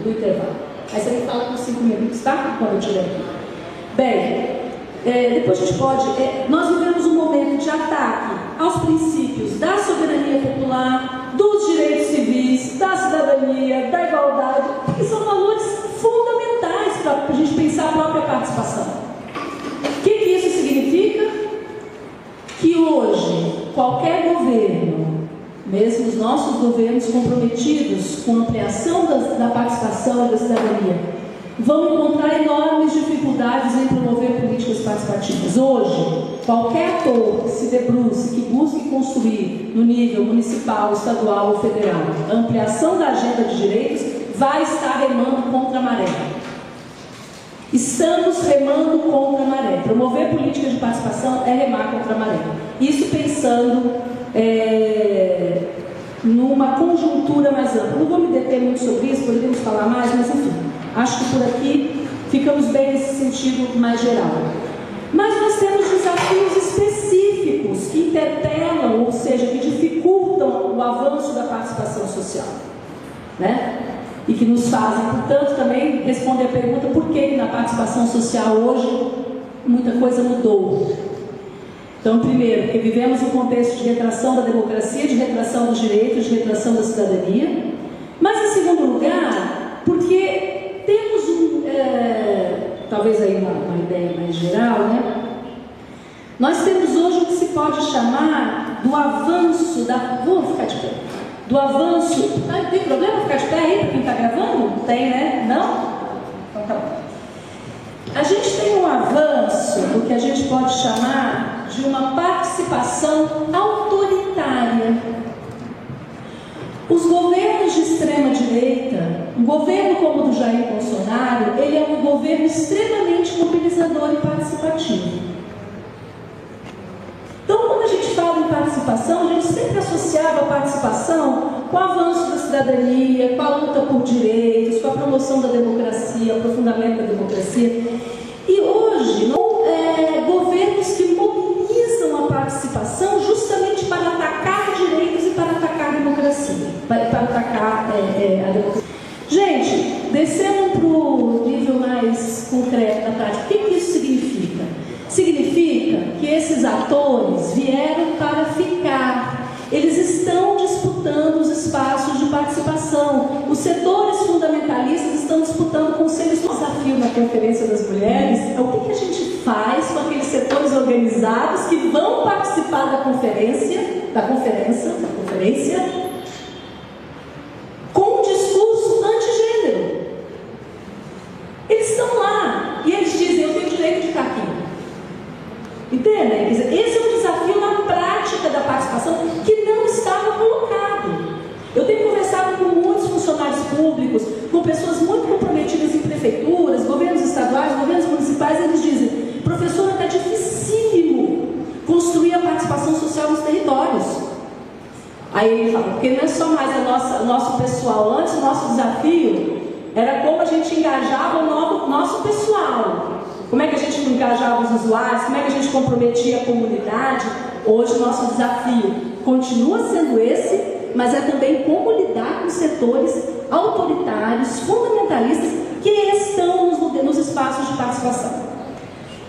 do intervalo. Aí você me fala com 5 minutos, tá? Quando eu estiver aqui. Bem, depois a gente pode... nós vivemos um momento de ataque aos princípios da soberania popular, dos direitos civis, da cidadania, da igualdade, que são valores fundamentais para a gente pensar a própria participação. O que isso significa? Que hoje, qualquer governo, mesmo os nossos governos comprometidos com a ampliação da participação e da cidadania, vão encontrar enormes dificuldades em promover políticas participativas. Hoje, qualquer ator que se debruce, que busque construir no nível municipal, estadual ou federal a ampliação da agenda de direitos, vai estar remando contra a maré. Estamos remando contra a maré. Promover políticas de participação é remar contra a maré. Isso pensando numa conjuntura mais ampla. Não vou me deter muito sobre isso, poderíamos falar mais, mas enfim, acho que por aqui ficamos bem nesse sentido mais geral. Mas nós temos desafios específicos que interpelam, ou seja, que dificultam o avanço da participação social, né? E que nos fazem, portanto, também responder a pergunta por que na participação social hoje muita coisa mudou. Então, primeiro, porque vivemos um contexto de retração da democracia, de retração dos direitos, de retração da cidadania. Mas, em segundo lugar, porque temos talvez aí uma ideia mais geral, né? Nós temos hoje o que se pode chamar do avanço da... Vamos ficar de pé. Do avanço... tem problema ficar de pé aí para quem está gravando? Tem, né? Não? Então tá bom. A gente tem um avanço do que a gente pode chamar de uma participação autoritária. Os governos de extrema-direita, um governo como o do Jair Bolsonaro, ele é um governo extremamente mobilizador e participativo. Então, quando a gente fala em participação, a gente sempre associava a participação com o avanço da cidadania, com a luta por direitos, com a promoção da democracia, o aprofundamento da democracia. E hoje, governos que mobilizam a participação justamente para atacar direitos e para atacar a democracia, para atacar a democracia. Gente, descendo para o nível mais concreto da prática, o que isso significa? Significa que esses atores vieram para ficar. Eles estão disputando os espaços de participação. Os setores fundamentalistas estão disputando conselhos. O desafio na Conferência das Mulheres é o que a gente faz com aqueles setores organizados que vão participar da conferência, com um discurso antigênero. Eles estão lá e eles dizem: eu tenho direito de estar aqui. Entendem? Esse é um desafio na prática da participação que não estava colocado. Eu tenho conversado com muitos funcionários públicos, com pessoas muito comprometidas em prefeituras, governos estaduais, governos municipais. Eles dizem: professora, está dificílimo construir a participação social nos territórios. Aí ele fala: porque não é só mais o nosso pessoal. Antes, o nosso desafio era como a gente engajava o nosso pessoal. Como é que a gente engajava os usuários? Como é que a gente comprometia a comunidade? Hoje o nosso desafio continua sendo esse, mas é também como lidar com setores autoritários, fundamentalistas, que estão nos espaços de participação.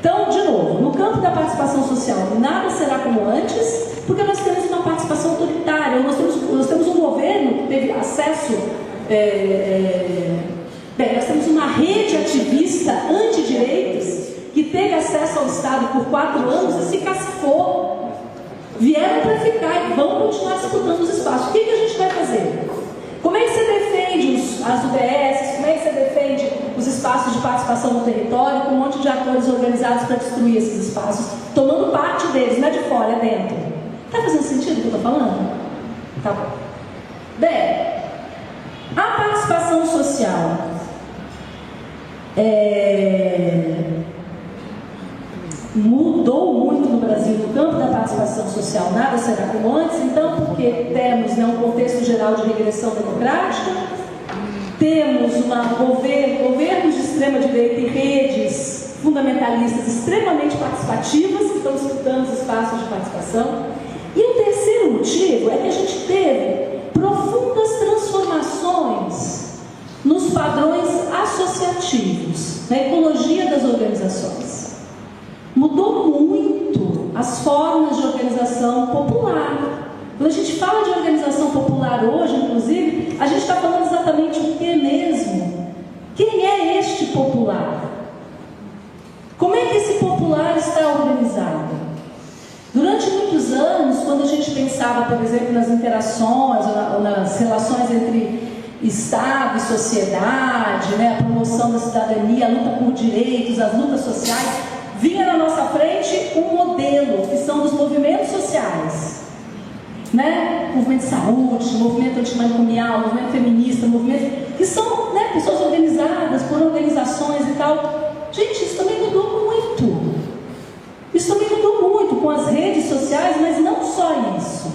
Então, de novo, no campo da participação social, nada será como antes, porque nós temos uma participação autoritária. Nós temos um governo que teve acesso... nós temos uma rede ativista antidireitos que teve acesso ao Estado por 4 anos e se cacifou. Vieram para ficar e vão continuar disputando os espaços. O que a gente vai fazer? Como é que você defende as UBS? Como é que você defende os espaços de participação no território com um monte de atores organizados para destruir esses espaços, tomando parte deles, não é de fora, é dentro? Está fazendo sentido o que eu estou falando? Tá bom. Bem, a participação social mudou muito no Brasil no campo da participação social. Nada será como antes, então, porque temos um contexto geral de regressão democrática, temos governos de extrema-direita e redes fundamentalistas extremamente participativas que estão disputando os espaços de participação. E o terceiro motivo é que a gente teve profundas transformações nos países padrões associativos, na ecologia das organizações. Mudou muito as formas de organização popular. Quando a gente fala de organização popular hoje, inclusive, a gente está falando exatamente o que mesmo? Quem é este popular? Como é que esse popular está organizado? Durante muitos anos, quando a gente pensava, por exemplo, nas interações, ou nas relações entre Estado e sociedade, né, a promoção da cidadania, a luta por direitos, as lutas sociais, vinha na nossa frente um modelo, que são os movimentos sociais. Né? Movimento de saúde, movimento antimanicomial, movimento feminista, movimento que são, né, pessoas organizadas por organizações e tal. Gente, isso também mudou muito. Isso também mudou muito com as redes sociais, mas não só isso.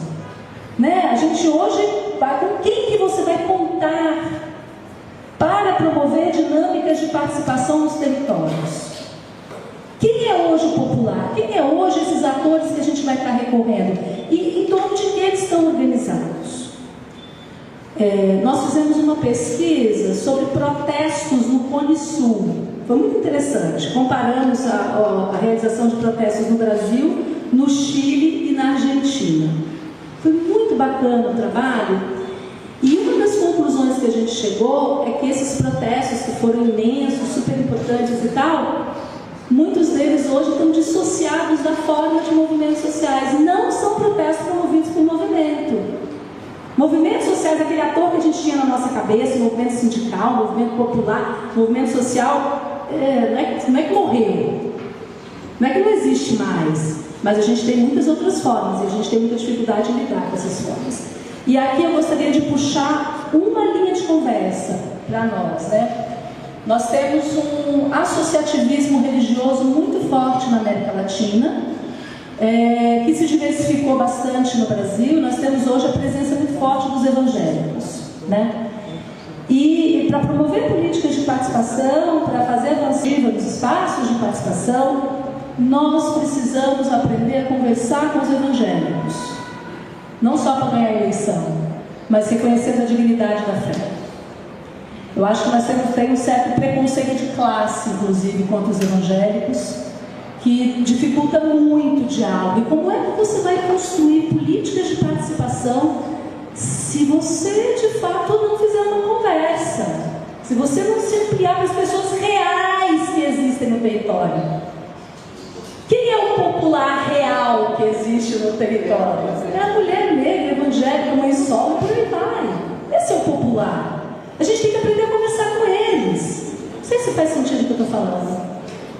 Né? A gente hoje vai com quem que você vai contar para promover dinâmicas de participação nos territórios. Quem é hoje o popular? Quem é hoje esses atores que a gente vai estar recorrendo? E em torno de que eles estão organizados? Nós fizemos uma pesquisa sobre protestos no Cone Sul. Foi muito interessante. Comparamos a realização de protestos no Brasil, no Chile e na Argentina. Foi muito bacana o trabalho. E uma das conclusões que a gente chegou é que esses protestos, que foram imensos, super importantes e tal, muitos deles hoje estão dissociados da forma de movimentos sociais. Não são protestos promovidos por movimento. Movimentos sociais, aquele ator que a gente tinha na nossa cabeça, movimento sindical, movimento popular, movimento social, não é que morreu. Não é que não existe mais. Mas a gente tem muitas outras formas e a gente tem muita dificuldade em lidar com essas formas. E aqui eu gostaria de puxar uma linha de conversa para nós, né? Nós temos um associativismo religioso muito forte na América Latina, que se diversificou bastante no Brasil. Nós temos hoje a presença muito forte dos evangélicos, né? E para promover políticas de participação, para fazer avançar nos espaços de participação, nós precisamos aprender a conversar com os evangélicos, não só para ganhar a eleição, mas reconhecendo a dignidade da fé. Eu acho que nós temos um certo preconceito de classe, inclusive, contra os evangélicos, que dificulta muito o diálogo. E como é que você vai construir políticas de participação se você, de fato, não fizer uma conversa? Se você não se ampliar para as pessoas reais que existem no território? Quem é o popular real que existe no território? É a mulher negra, evangélica, mãe solo, por aí vai. Esse é o popular. A gente tem que aprender a conversar com eles. Não sei se faz sentido o que eu estou falando,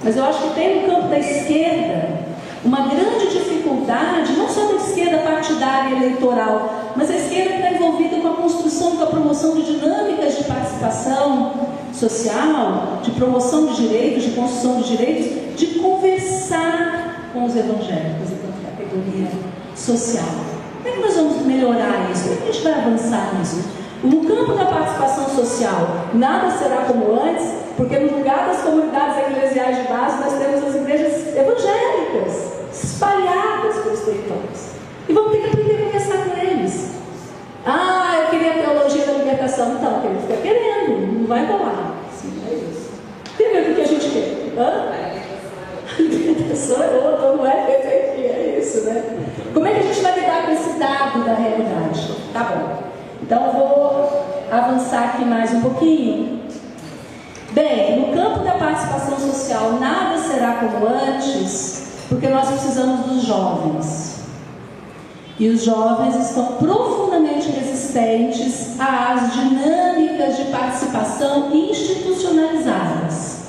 mas eu acho que tem no campo da esquerda uma grande dificuldade, não só da esquerda partidária e eleitoral, mas a esquerda que está envolvida com a construção, com a promoção de dinâmicas de participação social, de promoção de direitos, de construção de direitos, de conversar com os evangélicos enquanto categoria social. Como é que nós vamos melhorar isso? Como é que a gente vai avançar nisso? No campo da participação social, nada será como antes, porque no lugar das comunidades eclesiais de base, nós temos as igrejas evangélicas, espalhadas pelos territórios. E vamos ter que aprender a conversar com eles. Eu queria a teologia da libertação. Então, ele fica querendo, não vai rolar. Sim, é isso. Quer ver o que a gente quer? A libertação é outra, não é isso, né? Como é que a gente vai lidar com esse dado da realidade? Tá bom. Então, eu vou avançar aqui mais um pouquinho. Bem, no campo da participação social, nada será como antes, porque nós precisamos dos jovens. E os jovens estão profundamente resistentes às dinâmicas de participação institucionalizadas.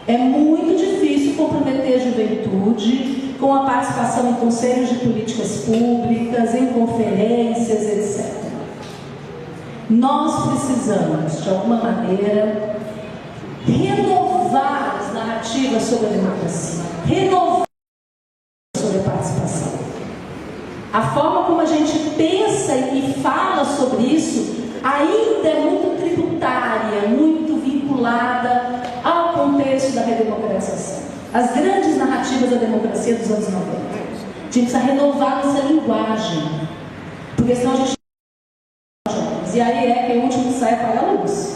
É muito difícil comprometer a juventude com a participação em conselhos de políticas públicas, em conferências, etc. Nós precisamos, de alguma maneira, renovar as narrativas sobre a democracia, renovar sobre a participação. A forma como a gente pensa e fala sobre isso ainda é muito tributária, muito vinculada ao contexto da redemocratização. As grandes narrativas da democracia dos anos 90. A gente precisa renovar essa linguagem, porque senão a gente... E aí quem o último sai apaga a luz.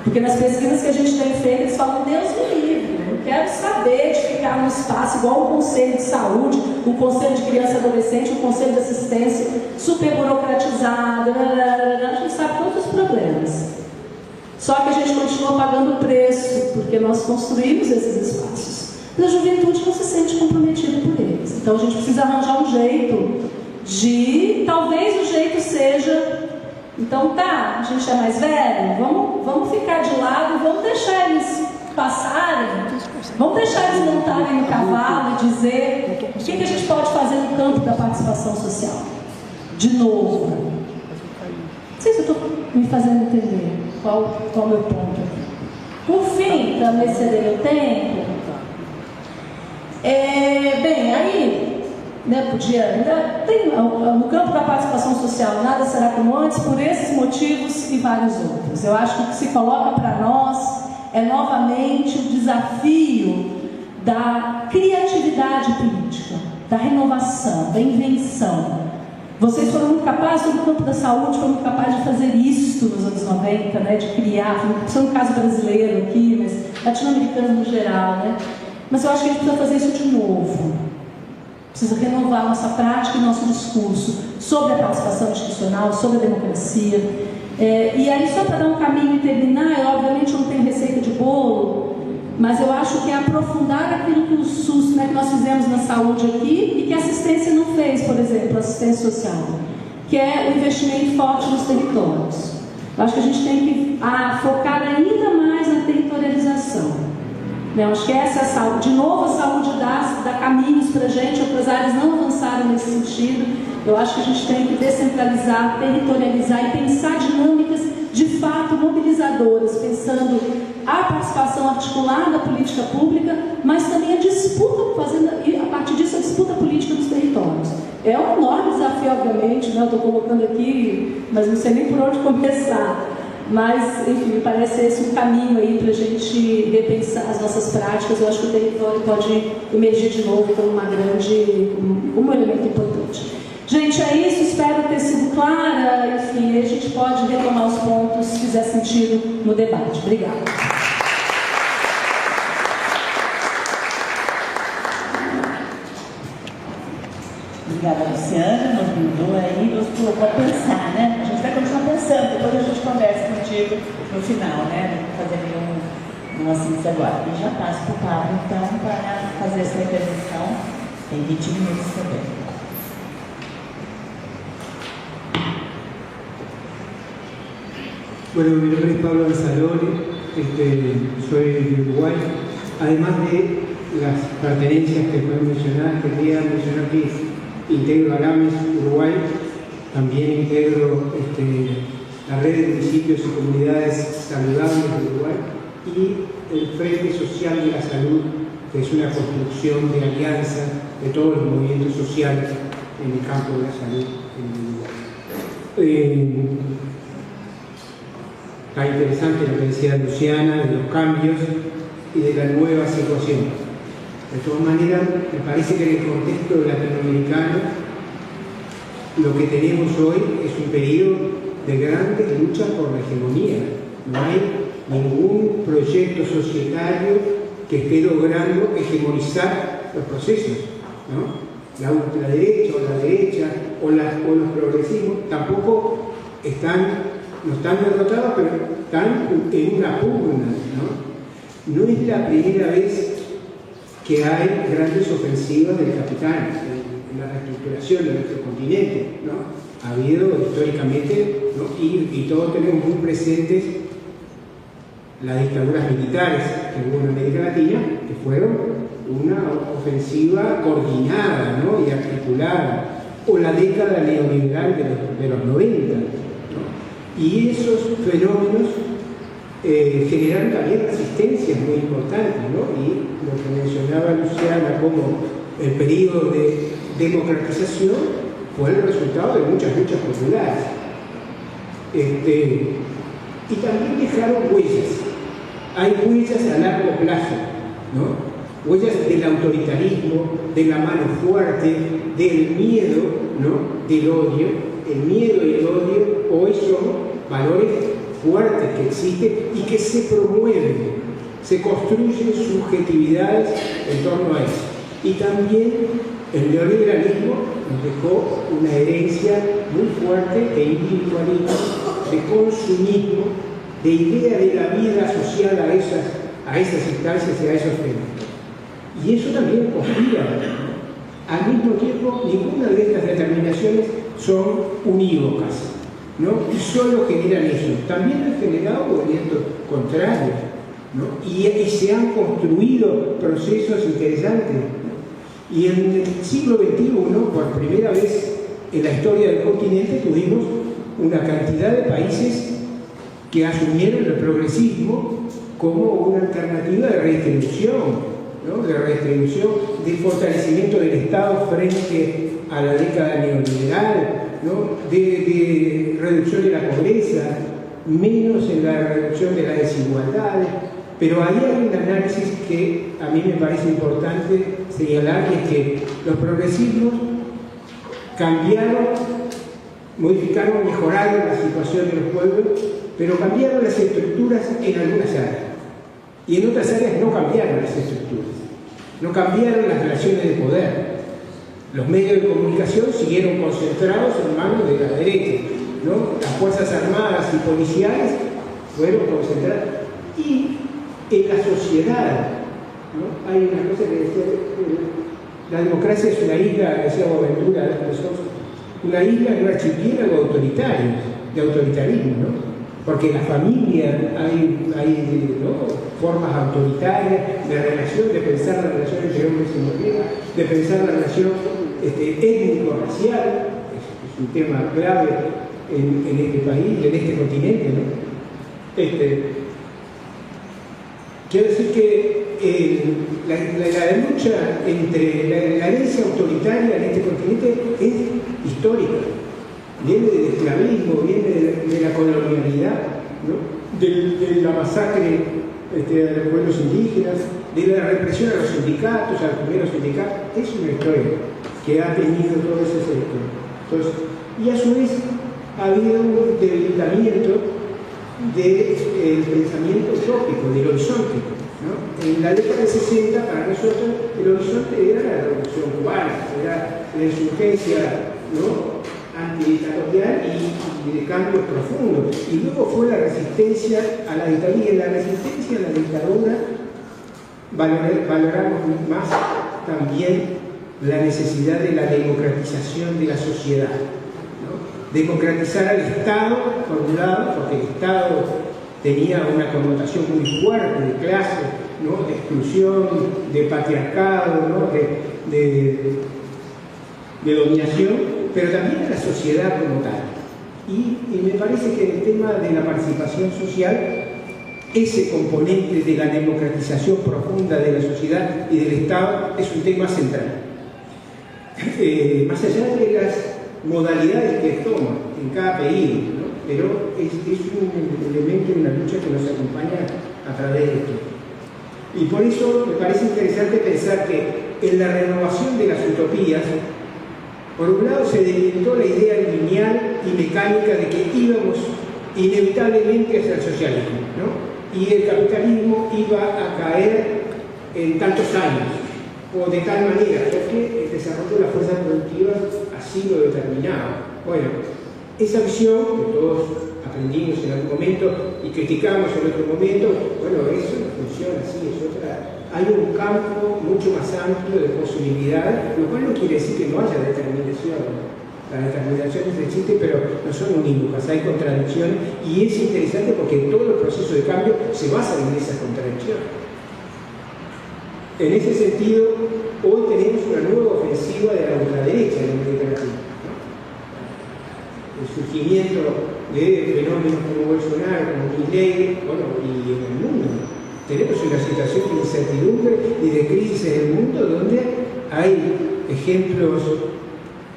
Porque nas pesquisas que a gente tem feito, eles falam, Deus me livre, eu não quero saber de ficar num espaço igual o Conselho de Saúde, o Conselho de Criança e Adolescente, o Conselho de Assistência, super burocratizado, a gente sabe todos os problemas. Só que a gente continua pagando o preço, porque nós construímos esses espaços. Mas a juventude não se sente comprometida por eles. Então a gente precisa arranjar um jeito de... Talvez o jeito seja... Então tá, a gente é mais velho, vamos ficar de lado, vamos deixar eles passarem, vamos deixar eles montarem no cavalo e dizer o que a gente pode fazer no campo da participação social. De novo. Não sei se eu estou me fazendo entender qual é o meu ponto aqui. Por fim, para me exceder meu tempo, bem, aí, né, podia, ainda tem no campo da participação social, nada será como antes, por esses motivos e vários outros. Eu acho que o que se coloca para nós é novamente o desafio da criatividade política, da renovação, da invenção. Vocês foram muito capazes, no campo da saúde, foram muito capazes de fazer isso nos anos 90, né, de criar, isso é um caso brasileiro aqui, mas latino-americano no geral, né? Mas eu acho que a gente precisa fazer isso de novo. Precisa renovar nossa prática e nosso discurso sobre a participação institucional, sobre a democracia. E aí, só para dar um caminho e terminar, eu obviamente não tenho receita de bolo, mas eu acho que é aprofundar aquilo que o SUS, né, que nós fizemos na saúde aqui e que a assistência não fez, por exemplo, a assistência social, que é o investimento forte nos territórios. Eu acho que a gente tem que focar ainda mais na territorialização. Eu acho que essa é a saúde. De novo, a saúde dá caminhos para a gente, outras áreas não avançaram nesse sentido. Eu acho que a gente tem que descentralizar, territorializar e pensar dinâmicas de fato mobilizadoras, pensando a participação articulada da política pública, mas também a disputa, e a partir disso a disputa política dos territórios. É um enorme desafio, obviamente, né? Eu estou colocando aqui, mas não sei nem por onde começar. Mas, enfim, me parece esse um caminho aí para a gente repensar as nossas práticas. Eu acho que o território pode emergir de novo como um elemento importante. Gente, é isso, espero ter sido clara. Enfim, a gente pode retomar os pontos, se fizer sentido, no debate. Obrigada. Obrigada, Luciana, nos brindou aí, nos colocou a pensar, né? A gente vai continuar pensando, depois a gente conversa contigo no final, né? Não vou fazer nenhuma síntese agora. E já passo para o Pablo, então, para fazer essa intervenção. Tem 20 minutos também. Bueno, mi nombre es Pablo Anzalone, soy de Uruguay. Además de las pertenencias que fueron mencionadas, quería mencionar que integro AGAMES Uruguay, también integro la red de municipios y comunidades saludables de Uruguay y el Frente Social de la Salud, que es una construcción de alianza de todos los movimientos sociales en el campo de la salud en Uruguay. Está interesante lo que decía Luciana, de los cambios y de la nueva situación. De todas maneras, me parece que en el contexto latinoamericano lo que tenemos hoy es un periodo de grandes luchas por la hegemonía. No hay ningún proyecto societario que esté logrando hegemonizar los procesos, ¿no? La ultraderecha o la derecha o los progresismos tampoco no están derrotados, pero están en una pugna, ¿no? No es la primera vez que hay grandes ofensivas del capital en la reestructuración de nuestro continente, ¿no? Ha habido históricamente, ¿no? y todos tenemos muy presentes las dictaduras militares que hubo en América Latina, que fueron una ofensiva coordinada, ¿no? y articulada, o la década neoliberal de los 90, ¿no? Y esos fenómenos generaron también resistencias muy importantes, ¿no? Y lo que mencionaba Luciana como el periodo de democratización fue el resultado de muchas luchas populares. Y también dejaron huellas. Hay huellas a largo plazo, ¿no? Huellas del autoritarismo, de la mano fuerte, del miedo, ¿no? Del odio. El miedo y el odio hoy son valores fuertes que existen y que se promueven, se construyen subjetividades en torno a eso. Y también el neoliberalismo nos dejó una herencia muy fuerte de individualismo, de consumismo, de idea de la vida asociada a esas instancias y a esos temas. Y eso también conspira. Al mismo tiempo, ninguna de estas determinaciones son unívocas, ¿no? Y solo generan eso. También han generado movimientos contrarios, ¿no? Y se han construido procesos interesantes, ¿no? Y en el siglo XXI, por primera vez en la historia del continente, tuvimos una cantidad de países que asumieron el progresismo como una alternativa de redistribución, ¿no? De redistribución, de fortalecimiento del Estado frente a la década neoliberal, ¿no? De reducción de la pobreza, menos en la reducción de las desigualdades. Pero ahí hay un análisis que a mí me parece importante señalar, y es que los progresismos cambiaron, modificaron, mejoraron la situación de los pueblos, pero cambiaron las estructuras en algunas áreas. Y en otras áreas no cambiaron las estructuras, no cambiaron las relaciones de poder. Los medios de comunicación siguieron concentrados en manos de la derecha, ¿no? Las fuerzas armadas y policiales fueron concentradas. Y en la sociedad, ¿no? Hay una cosa que decía, la democracia es una isla, decía Boaventura, una isla en un archipiélago autoritario, de autoritarismo, ¿no? Porque en la familia hay ¿no? formas autoritarias de relación, de pensar la relación entre hombres y mujeres, de pensar la relación étnico-racial, es un tema clave en este país, en este continente, ¿no? Quiero decir que la lucha entre la herencia autoritaria en este continente es histórica. Viene del esclavismo, viene de la colonialidad, ¿no? de la masacre de los pueblos indígenas, de la represión a los sindicatos, a los primeros sindicatos. Es una historia que ha tenido todo ese sector. Entonces, y a su vez ha habido un debilitamiento del pensamiento utópico, del horizonte, ¿no? En la década de 60, para nosotros, el horizonte era la revolución cubana, era la insurgencia, ¿no? Antidictatorial y de cambios profundos. Y luego fue la resistencia a la dictadura. Y en la resistencia a la dictadura valoramos más también la necesidad de la democratización de la sociedad, ¿no? Democratizar al Estado, por un lado, porque el Estado tenía una connotación muy fuerte de clase, ¿no? De exclusión, de patriarcado, ¿no? de dominación, pero también a la sociedad como tal. Y me parece que el tema de la participación social, ese componente de la democratización profunda de la sociedad y del Estado, es un tema central. Más allá de las modalidades que toma en cada pedido, ¿no? Pero es un elemento de una lucha que nos acompaña a través de esto. Y por eso me parece interesante pensar que en la renovación de las utopías, por un lado se delimitó la idea lineal y mecánica de que íbamos inevitablemente hacia el socialismo, ¿no? Y el capitalismo iba a caer en tantos años, o de tal manera, porque el desarrollo de las fuerzas productivas así lo determinaba. Bueno, esa visión que todos aprendimos en algún momento y criticamos en otro momento, bueno, eso no funciona así, es otra. Hay un campo mucho más amplio de posibilidades, lo cual no quiere decir que no haya determinación. Las determinaciones existen, pero no son unívocas, hay contradicciones, y es interesante porque todo el proceso de cambio se basa en esas contradicciones. En ese sentido, hoy tenemos una nueva ofensiva de la ultraderecha en América Latina, ¿no? El surgimiento de fenómenos como Bolsonaro, como Milei, bueno, y en el mundo. Tenemos una situación de incertidumbre y de crisis en el mundo donde hay ejemplos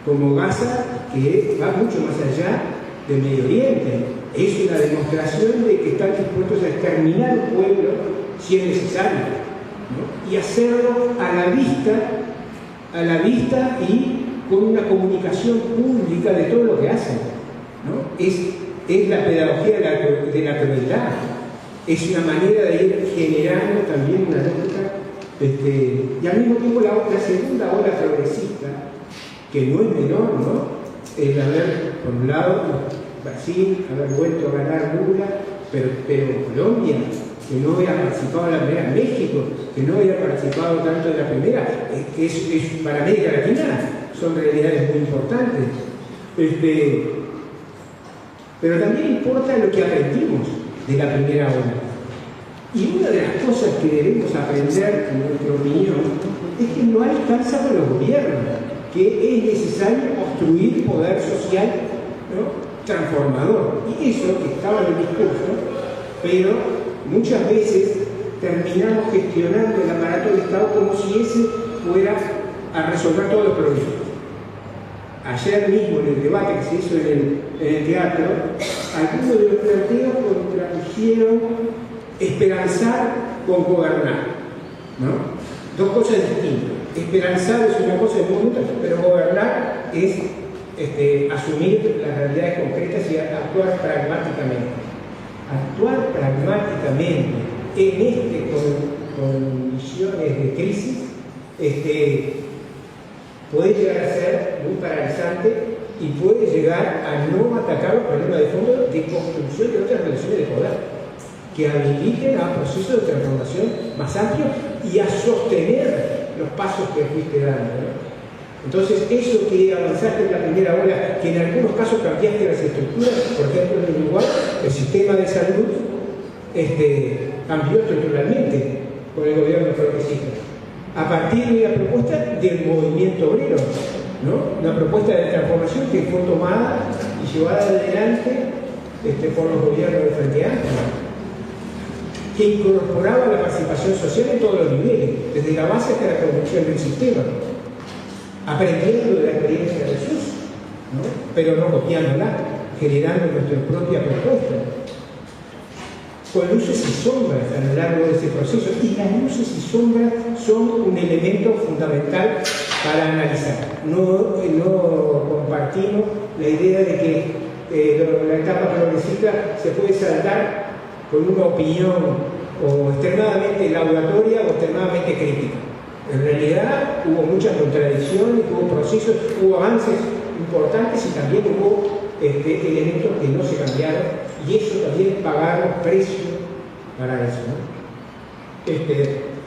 como Gaza, que va mucho más allá del Medio Oriente. Es una demostración de que están dispuestos a exterminar un pueblo si es necesario, ¿no? Y hacerlo a la vista y con una comunicación pública de todo lo que hacen, ¿no? Es es la pedagogía de la crueldad. Es una manera de ir generando también una lógica, y al mismo tiempo la segunda ola progresista, que no es menor, ¿no? El haber, por un lado, Brasil, haber vuelto a ganar Lula, pero Colombia, que no había participado en la primera, México, que no había participado tanto en la primera, para América Latina son realidades muy importantes. Pero también importa lo que aprendimos de la primera ola. Y una de las cosas que debemos aprender, en nuestra opinión, es que no alcanza con los gobiernos, que es necesario construir poder social, ¿no?, transformador. Y eso estaba en el discurso, pero muchas veces terminamos gestionando el aparato del Estado como si ese fuera a resolver todos los problemas. Ayer mismo, en el debate que se hizo en el teatro, algunos de los planteos contrapusieron esperanzar con gobernar, ¿no? Dos cosas distintas. Esperanzar es una cosa muy útil, pero gobernar es asumir las realidades concretas y actuar pragmáticamente. Actuar pragmáticamente en condiciones de crisis puede llegar a ser muy paralizante y puede llegar a no atacar los problemas de fondo de construcción de otras relaciones de poder que habiliten a procesos de transformación más amplios y a sostener los pasos que fuiste dando, ¿no? Entonces, eso que avanzaste en la primera ola, que en algunos casos cambiaste las estructuras, por ejemplo en Uruguay, el sistema de salud cambió estructuralmente con el gobierno progresista, a partir de la propuesta del movimiento obrero, ¿no? Una propuesta de transformación que fue tomada y llevada adelante por los gobiernos del Frente Amplio, que incorporaba la participación social en todos los niveles, desde la base hasta la construcción del sistema, aprendiendo de la experiencia de Jesús, ¿no?, pero no copiándola, generando nuestra propia propuesta, con luces y sombras a lo largo de ese proceso. Y las luces y sombras son un elemento fundamental para analizar. No compartimos la idea de que la etapa progresista se puede saldar con una opinión o extremadamente laudatoria o extremadamente crítica. En realidad hubo muchas contradicciones, hubo procesos, hubo avances importantes y también hubo elementos que no se cambiaron, y eso también pagaron precio para eso, ¿no?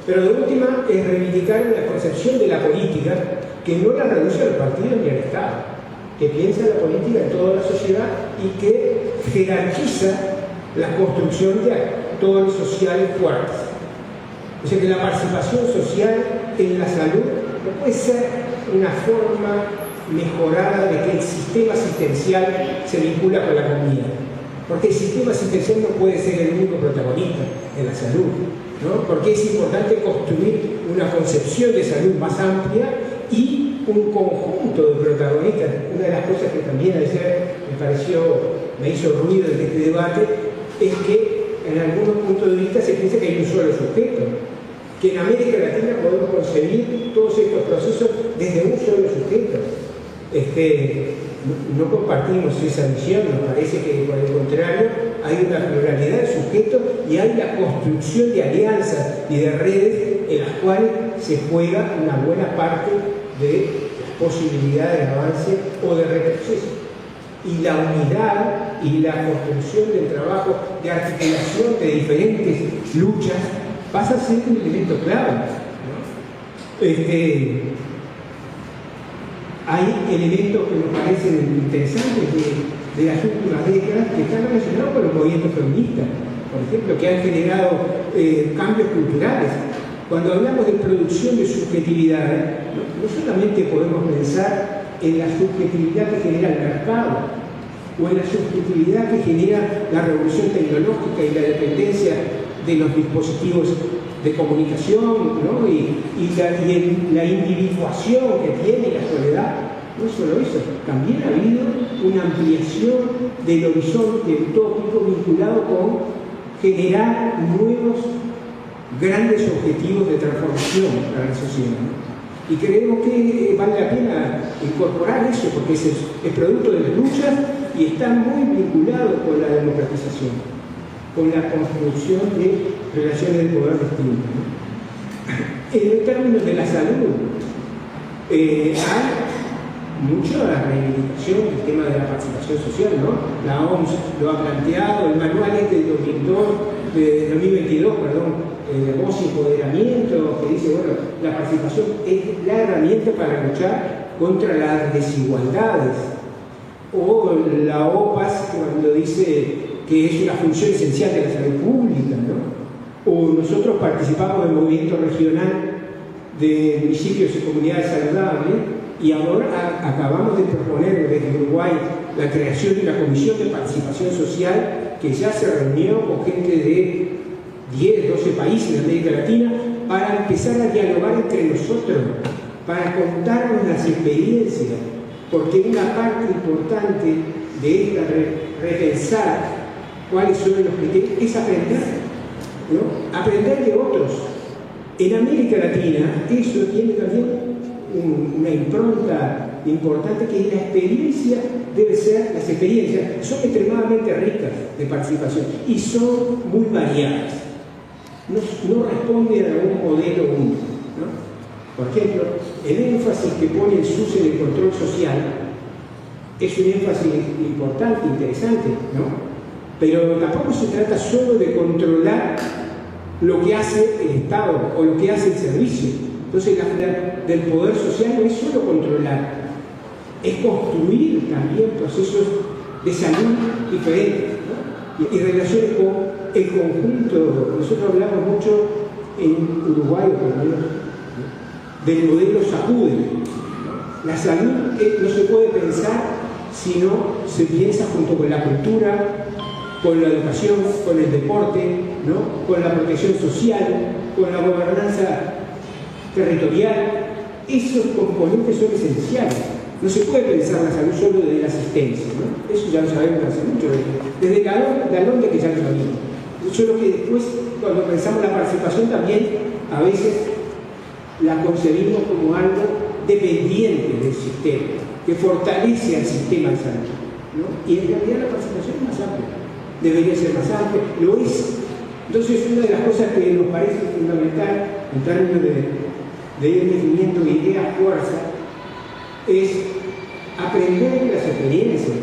Pero de última es reivindicar la concepción de la política que no la reduce a los partidos ni al Estado, que piensa la política en toda la sociedad y que jerarquiza la construcción de actores sociales fuertes. O sea que la participación social en la salud no puede ser una forma mejorada de que el sistema asistencial se vincula con la comunidad, porque el sistema asistencial no puede ser el único protagonista en la salud, ¿no? Porque es importante construir una concepción de salud más amplia y un conjunto de protagonistas. Una de las cosas que también ayer me hizo ruido en este debate es que en algunos puntos de vista se piensa que hay un solo sujeto, que en América Latina podemos concebir todos estos procesos desde un solo sujeto. No compartimos esa visión, nos parece que por el contrario hay una pluralidad de sujetos y hay la construcción de alianzas y de redes en las cuales se juega una buena parte de las posibilidades de avance o de retroceso. Y la unidad y la construcción del trabajo de articulación de diferentes luchas pasa a ser un elemento clave, ¿no? Hay elementos que nos parecen interesantes de las últimas décadas que están relacionados con los movimientos feministas, por ejemplo, que han generado cambios culturales. Cuando hablamos de producción de subjetividad, no solamente podemos pensar en la subjetividad que genera el mercado o en la subjetividad que genera la revolución tecnológica y la dependencia de los dispositivos de comunicación, ¿no? y la individuación que tiene la soledad. No solo eso, también ha habido una ampliación del horizonte utópico vinculado con generar nuevos grandes objetivos de transformación para la sociedad, ¿no? Y creemos que vale la pena incorporar eso, porque es producto de las luchas y está muy vinculado con la democratización, con la construcción de relaciones de poder distintas, ¿no? En términos de la salud, hay mucha reivindicación del tema de la participación social, ¿no? La OMS lo ha planteado, el manual este de 2022, voz y empoderamiento, que dice, bueno, la participación es la herramienta para luchar contra las desigualdades. O la OPAS cuando dice que es una función esencial de la salud pública, ¿no? O nosotros participamos del movimiento regional de municipios y comunidades saludables y ahora acabamos de proponer desde Uruguay la creación de una comisión de participación social que ya se reunió con gente de 10, 12 países de América Latina para empezar a dialogar entre nosotros, para contarnos las experiencias, porque una parte importante de esta repensar cuáles son los criterios es aprender, ¿no? Aprender de otros. En América Latina eso tiene también una impronta importante, que la experiencia debe ser, las experiencias son extremadamente ricas de participación y son muy variadas, no responden a un modelo único, ¿no? Por ejemplo, el énfasis que pone el SUS en el control social es un énfasis importante, interesante, ¿no? Pero tampoco se trata solo de controlar lo que hace el Estado o lo que hace el servicio. Entonces, la finalidad del poder social no es solo controlar, es construir también procesos de salud diferentes, ¿no? y relaciones con el conjunto. Nosotros hablamos mucho en Uruguay, por lo menos, ¿no?, del modelo SACUDE. La salud no se puede pensar si no se piensa junto con la cultura, con la educación, con el deporte, ¿no?, con la protección social, con la gobernanza territorial. Esos componentes son esenciales. No se puede pensar la salud solo desde la asistencia, ¿no? Eso ya lo sabemos hace mucho, desde Galón, que ya lo sabíamos. Solo que después, cuando pensamos la participación, también a veces la concebimos como algo dependiente del sistema, que fortalece al sistema de salud, ¿no? Y en realidad la participación es más amplia, debería ser más amplia, lo es. Entonces, una de las cosas que nos parece fundamental en términos de definimiento de ideas fuerza es aprender de las experiencias,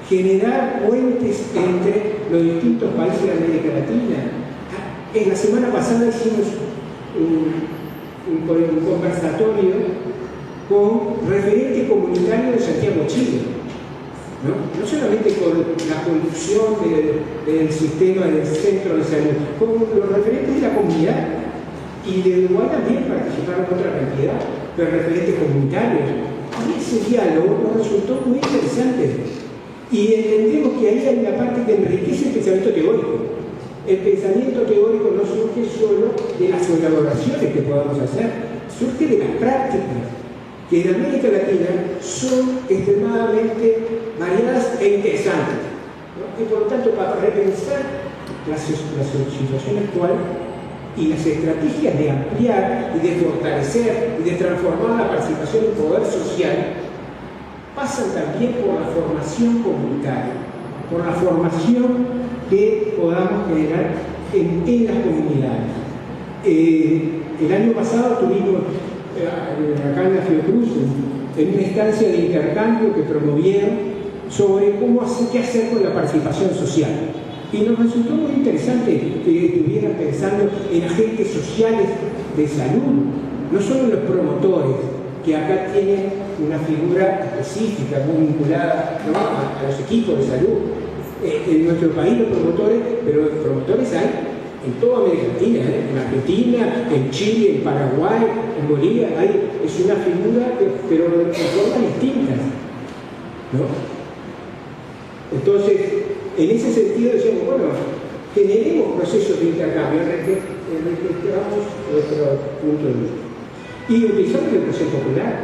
generar puentes entre los distintos países de América Latina. En la semana pasada hicimos un conversatorio con referentes comunitarios de Santiago, Chile, no solamente con la conducción del sistema del centro de salud, con los referentes de la comunidad, y de Uruguay también participaron otra cantidad de referentes comunitarios. Y ese diálogo nos resultó muy interesante y entendemos que ahí hay una parte que enriquece el pensamiento teórico. El pensamiento teórico no surge solo de las elaboraciones que podamos hacer, surge de las prácticas, que en América Latina son extremadamente variadas e interesantes, ¿no? Y por lo tanto, para repensar la situación actual y las estrategias de ampliar y de fortalecer y de transformar la participación en poder social pasan también por la formación comunitaria, por la formación que podamos generar en las comunidades. El año pasado tuvimos acá en la Fiocruz en una instancia de intercambio que promovieron sobre qué hacer con la participación social. Y nos resultó muy interesante que estuvieran pensando en agentes sociales de salud, no solo los promotores, que acá tienen una figura específica, muy vinculada, ¿no?, a los equipos de salud. En nuestro país los promotores, pero promotores hay en toda América Latina, en Argentina, en Chile, en Paraguay, en Bolivia, es una figura, pero de formas distintas, ¿no? Entonces, en ese sentido decíamos, bueno, generemos procesos de intercambio, registramos nuestro punto de vista. Y utilizamos la educación popular,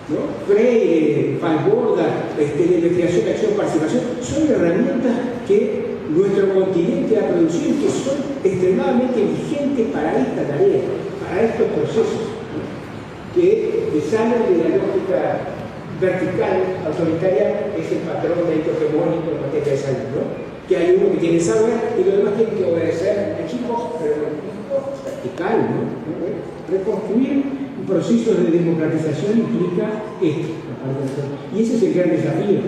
¿no? Freire, Falborda, la investigación, acción, participación, son herramientas que nuestro continente ha producido y que son extremadamente vigentes para esta tarea, para estos procesos, ¿no?, que salen de la lógica vertical, autoritaria, es el patrón médico hegemónico en materia de salud, ¿no? Que hay uno que tiene saber y los demás tienen que obedecer. Equipo, pero el equipo vertical, ¿no? Reconstruir un proceso de democratización implica esto. Y ese es el gran desafío.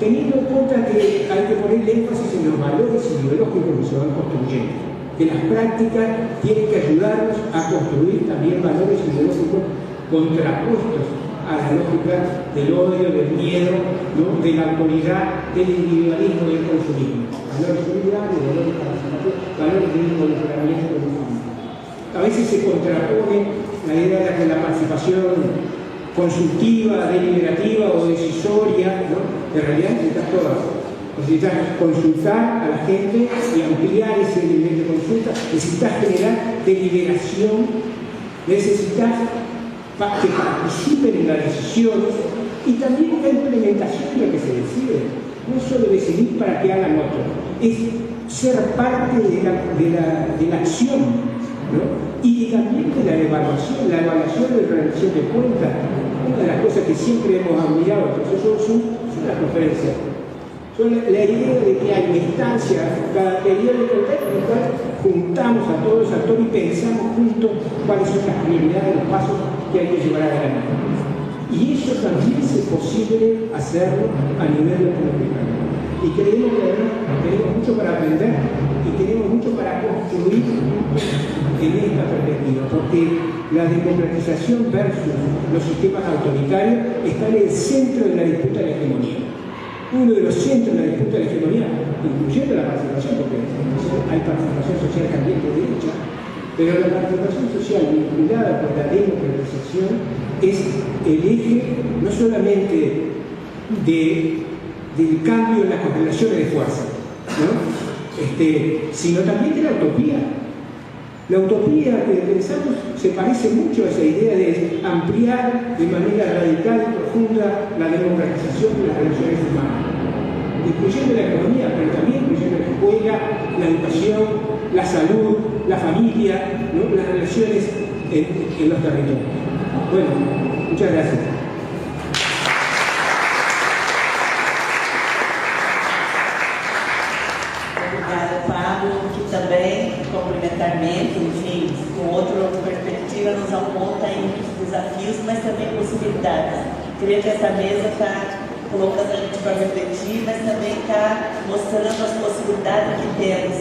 Teniendo en cuenta que hay que poner énfasis en los valores ideológicos que se van construyendo, que las prácticas tienen que ayudarnos a construir también valores ideológicos contrapuestos a la lógica del odio, del miedo, ¿no? De la autoridad, del individualismo y del consumismo. Valores solidarios, valores participativos, valores de involucramiento con el mundo. A veces se contrapone la idea de la participación consultiva, deliberativa o decisoria, ¿no? En realidad necesitas todas. Necesitas consultar a la gente y ampliar ese nivel de consulta. Necesitas generar deliberación. Necesitas que participen en las decisiones y también la implementación de lo que se decide. No es solo decidir para que hagan otro, es ser parte de la acción, ¿no? Y también de la evaluación de la rendición de cuentas. Una de las cosas que siempre hemos admirado en el proceso son las conferencias. Son la idea de que hay instancias cada periodo en el cual juntamos a todos los actores y pensamos juntos cuáles son las prioridades, los pasos que hay que llevar adelante. Y eso también es posible hacerlo a nivel latinoamericano. Y creemos que tenemos mucho para aprender y tenemos mucho para construir en esta perspectiva, porque la democratización versus los sistemas autoritarios está en el centro de la disputa de la hegemonía. Uno de los centros de la disputa de la hegemonía, incluyendo la participación, porque hay participación social también de derecha, pero la participación social vinculada con la democratización es el eje no solamente del cambio en las correlaciones de fuerza, ¿no? Sino también de la utopía. La utopía que pensamos se parece mucho a esa idea de ampliar de manera radical y profunda la democratización de las relaciones humanas, incluyendo la economía, pero también incluyendo la escuela, la educación, la salud, la familia, ¿no? Las relaciones en los territorios. Bueno, muchas gracias. Que também, complementarmente, enfim, com outra perspectiva, nos aponta aí muitos desafios, mas também possibilidades. Creio que essa mesa está colocando a gente para refletir, mas também está mostrando as possibilidades que temos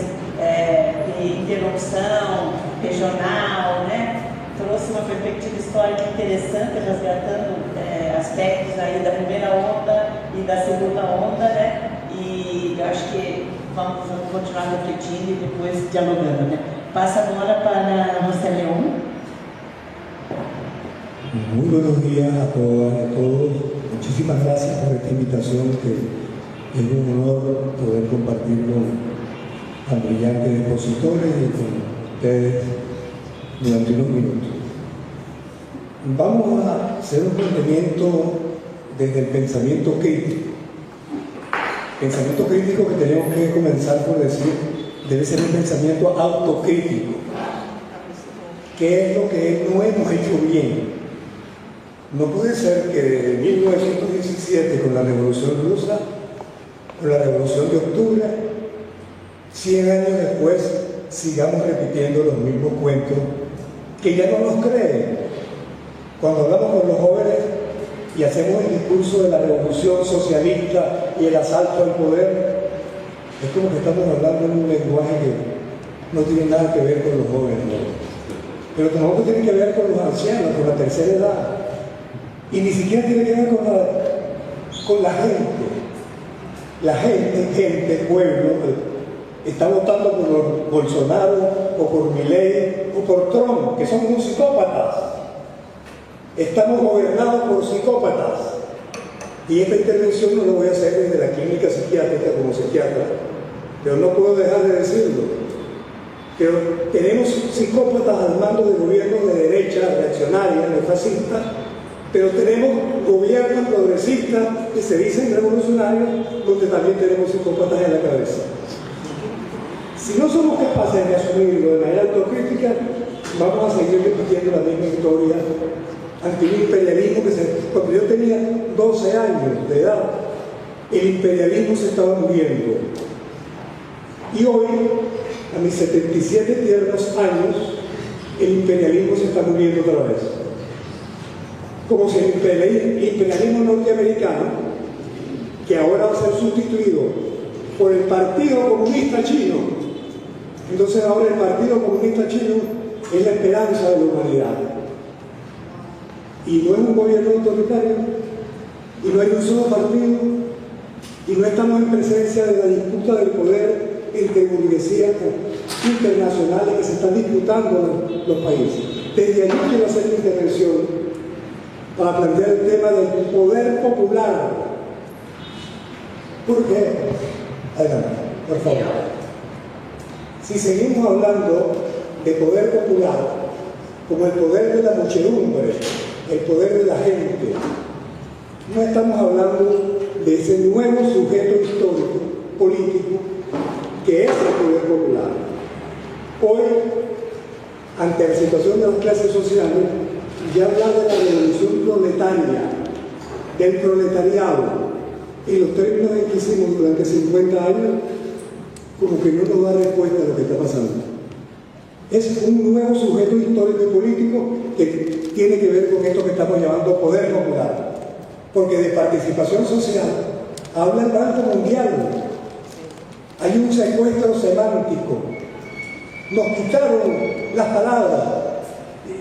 de interrupção regional, né? Trouxe uma perspectiva histórica interessante, resgatando aspectos aí da primeira onda e da segunda onda, né? E eu acho que vamos continuar refletindo e depois dialogando, né? Pasa agora para José León. Muy buenos días a todas y a todos. Muchísimas gracias por esta invitación, que es un honor poder compartir con tan brillantes expositores y con ustedes durante unos minutos. Vamos a hacer un planteamiento desde el pensamiento crítico. Pensamiento crítico que tenemos que comenzar por decir, debe ser un pensamiento autocrítico. ¿Qué es lo que no hemos hecho bien? No puede ser que desde 1917, con la Revolución Rusa, con la Revolución de Octubre, 100 años después, sigamos repitiendo los mismos cuentos que ya no nos creen. Cuando hablamos con los jóvenes y hacemos el discurso de la revolución socialista y el asalto al poder, es como que estamos hablando en un lenguaje que no tiene nada que ver con los jóvenes, ¿no? Pero tampoco tiene que ver con los ancianos, con la tercera edad, y ni siquiera tiene que ver con la gente. La gente, pueblo, está votando por Bolsonaro o por Milei o por Trump, que son unos psicópatas. Estamos gobernados por psicópatas. Y esta intervención no la voy a hacer desde la clínica psiquiátrica como psiquiatra, pero no puedo dejar de decirlo. Pero tenemos psicópatas al mando de gobiernos de derecha, reaccionarias, fascistas, pero tenemos gobiernos progresistas que se dicen revolucionarios, donde también tenemos psicópatas en la cabeza. Si no somos capaces de asumirlo de manera autocrítica, vamos a seguir repitiendo la misma historia ante un imperialismo cuando yo tenía 12 años de edad, el imperialismo se estaba muriendo. Y hoy, a mis 77 tiernos años, el imperialismo se está muriendo otra vez. Como si el imperialismo norteamericano, que ahora va a ser sustituido por el Partido Comunista Chino, entonces ahora el Partido Comunista Chino es la esperanza de la humanidad. Y no es un gobierno autoritario, y no hay un solo partido, y no estamos en presencia de la disputa del poder entre burguesías internacionales que se están disputando los países. Desde allí quiero hacer mi intervención para plantear el tema del poder popular. ¿Por qué? Adelante, por favor. Si seguimos hablando de poder popular como el poder de la muchedumbre, el poder de la gente, no estamos hablando de ese nuevo sujeto histórico, político, que es el poder popular. Hoy, ante la situación de las clases sociales, ya hablar de la revolución proletaria, del proletariado, y los términos en que hicimos durante 50 años, como que no nos da respuesta a lo que está pasando. Es un nuevo sujeto histórico y político que tiene que ver con esto que estamos llamando poder popular. Porque de participación social habla el Banco Mundial. Hay un secuestro semántico. Nos quitaron las palabras.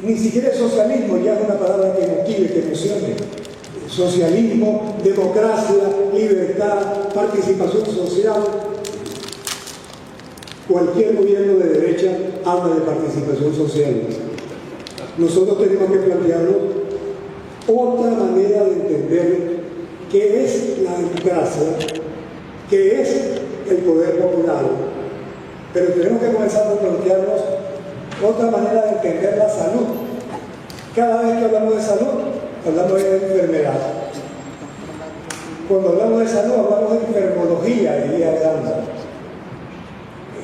Ni siquiera el socialismo ya es una palabra que motive, que emocione. Socialismo, democracia, libertad, participación social. Cualquier gobierno de derecha habla de participación social. Nosotros tenemos que plantearnos otra manera de entender qué es la democracia, qué es el poder popular. Pero tenemos que comenzar a plantearnos otra manera de entender la salud. Cada vez que hablamos de salud, hablamos de enfermedad. Cuando hablamos de salud, hablamos de enfermología, diría Granda.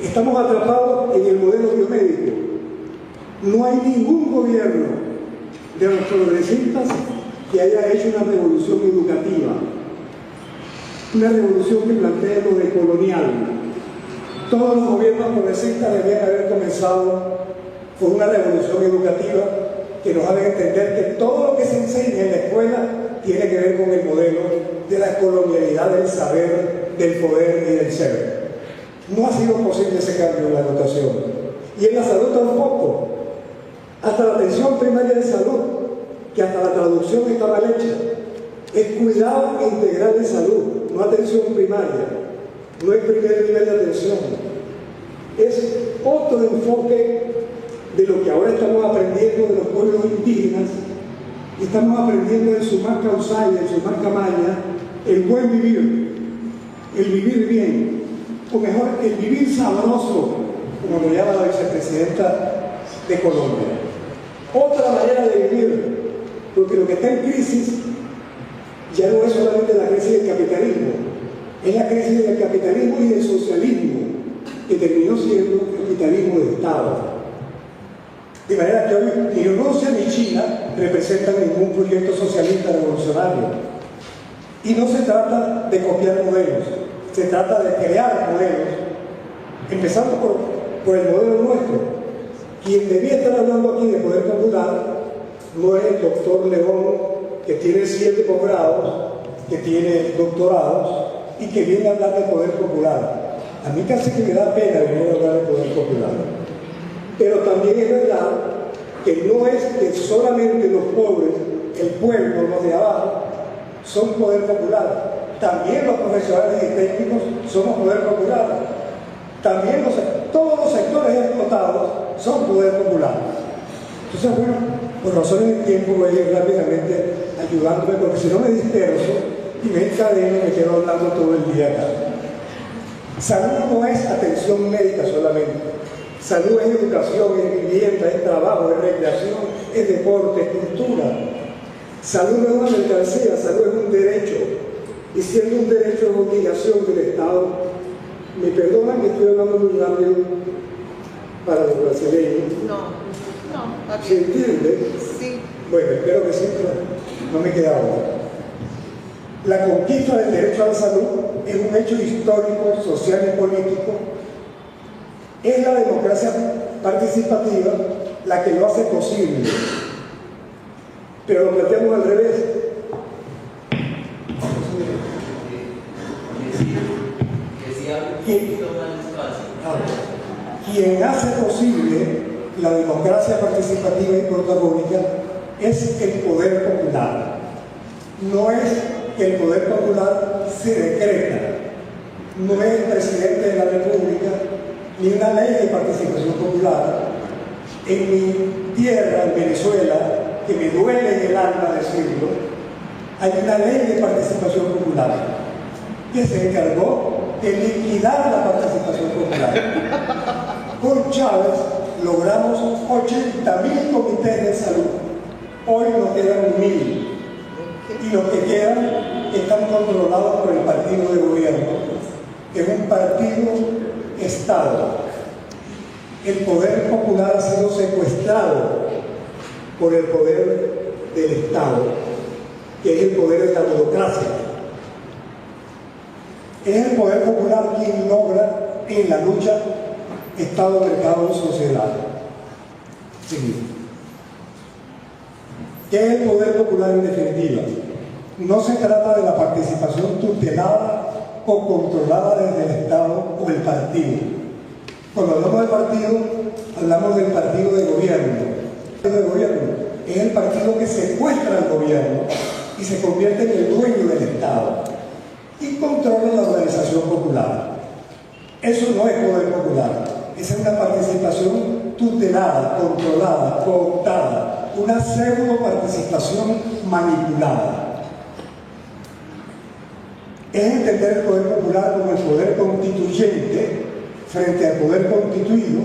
Estamos atrapados en el modelo biomédico. No hay ningún gobierno de los progresistas que haya hecho una revolución educativa, una revolución que plantee lo de colonial. Todos los gobiernos progresistas debían haber comenzado con una revolución educativa que nos haga entender que todo lo que se enseña en la escuela tiene que ver con el modelo de la colonialidad del saber, del poder y del ser. No ha sido posible ese cambio en la educación. Y en la salud tampoco. Hasta la atención primaria de salud, que hasta la traducción está mal hecha, es cuidado integral de salud, no atención primaria, no es primer nivel de atención. Es otro enfoque de lo que ahora estamos aprendiendo de los pueblos indígenas, y estamos aprendiendo en su marca Usaya, en su marca Maya, el buen vivir, el vivir bien, o mejor, el vivir sabroso, como lo llama la vicepresidenta de Colombia. Otra manera de vivir, porque lo que está en crisis ya no es solamente la crisis del capitalismo, es la crisis del capitalismo y del socialismo, que terminó siendo capitalismo de Estado. De manera que hoy ni Rusia ni China representan ningún proyecto socialista revolucionario. Y no se trata de copiar modelos, se trata de crear modelos, empezando por el modelo nuestro. Quien debía estar hablando aquí de poder popular no es el doctor León, que tiene 7 posgrados, que tiene doctorados y que viene a hablar de poder popular. A mí casi que me da pena venir a hablar de poder popular. Pero también es verdad que no es que solamente los pobres, el pueblo, los de abajo, son poder popular. También los profesionales y técnicos somos poder popular. También todos los sectores explotados son poder popular. Entonces, bueno, por razones de tiempo voy a ir rápidamente ayudándome, porque si no me disperso y me encadeno, me quedo hablando todo el día acá. Salud no es atención médica solamente. Salud es educación, es vivienda, es trabajo, es recreación, es deporte, es cultura. Salud no es una mercancía, salud es un derecho. Y siendo un derecho es obligación del Estado. Me perdonan que estoy hablando muy rápido para los brasileños. No, ¿Se entiende? sí. Bueno, espero que sí, pero no me queda otra. La conquista del derecho a la salud es un hecho histórico, social y político. Es la democracia participativa la que lo hace posible. Pero lo planteamos al revés. Quien hace posible la democracia participativa y protagónica es el poder popular. No es que el poder popular se decreta, no es el presidente de la República, ni una ley de participación popular. En mi tierra, en Venezuela, que me duele en el alma decirlo, hay una ley de participación popular que se encargó de liquidar la participación popular. Con Chávez logramos 80.000 comités de salud. Hoy nos quedan 1.000. Y los que quedan están controlados por el partido de gobierno, que es un partido-estado. El poder popular ha sido secuestrado por el poder del Estado, que es el poder de la burocracia. Es el poder popular quien logra en la lucha Estado, mercado y sociedad. Sí. ¿Qué es el poder popular en definitiva? No se trata de la participación tutelada o controlada desde el Estado o el partido. Cuando hablamos del partido, hablamos del partido de gobierno. El partido de gobierno es el partido que secuestra al gobierno y se convierte en el dueño del Estado y controla la organización popular. Eso no es poder popular, esa es una participación tutelada, controlada, cooptada, una pseudo participación manipulada. Es entender el poder popular como el poder constituyente frente al poder constituido,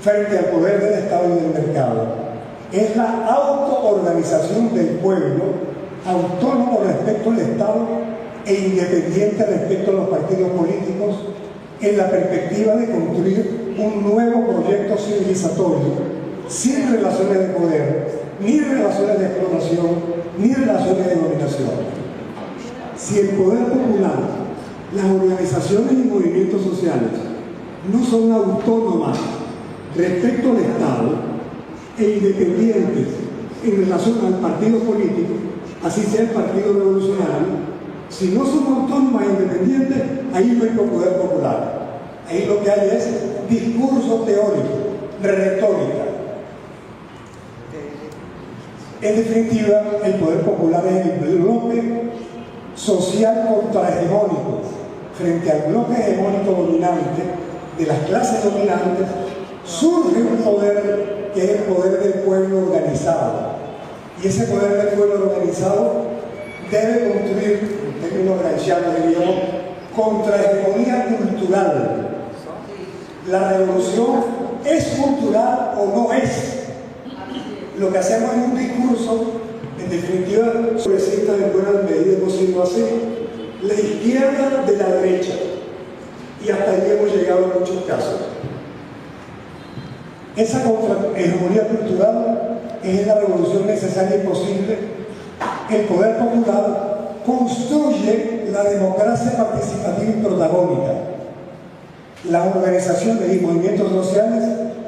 frente al poder del Estado y del mercado. Es la autoorganización del pueblo, autónomo respecto al Estado e independiente respecto a los partidos políticos, en la perspectiva de construir un nuevo proyecto civilizatorio, sin relaciones de poder, ni relaciones de explotación, ni relaciones de dominación. Si el poder popular, las organizaciones y movimientos sociales no son autónomas respecto al Estado e independientes en relación al partido político, así sea el Partido Revolucionario, si no son autónomas e independientes, ahí no hay poder popular. Ahí lo que hay es discurso teórico, retórica. En definitiva, el poder popular es el bloque social contrahegemónico frente al bloque hegemónico dominante de las clases dominantes. Surge un poder que es el poder del pueblo organizado, y ese poder del pueblo organizado debe construir, en términos gramscianos diríamos, contrahegemonía cultural. La revolución es cultural o no es. Lo que hacemos es un discurso, en definitiva, progresista en buena medida, hemos sido así, la izquierda de la derecha, y hasta ahí hemos llegado en muchos casos. Esa contrahegemonía cultural es la revolución necesaria y posible. El poder popular construye la democracia participativa y protagónica. Las organizaciones y movimientos sociales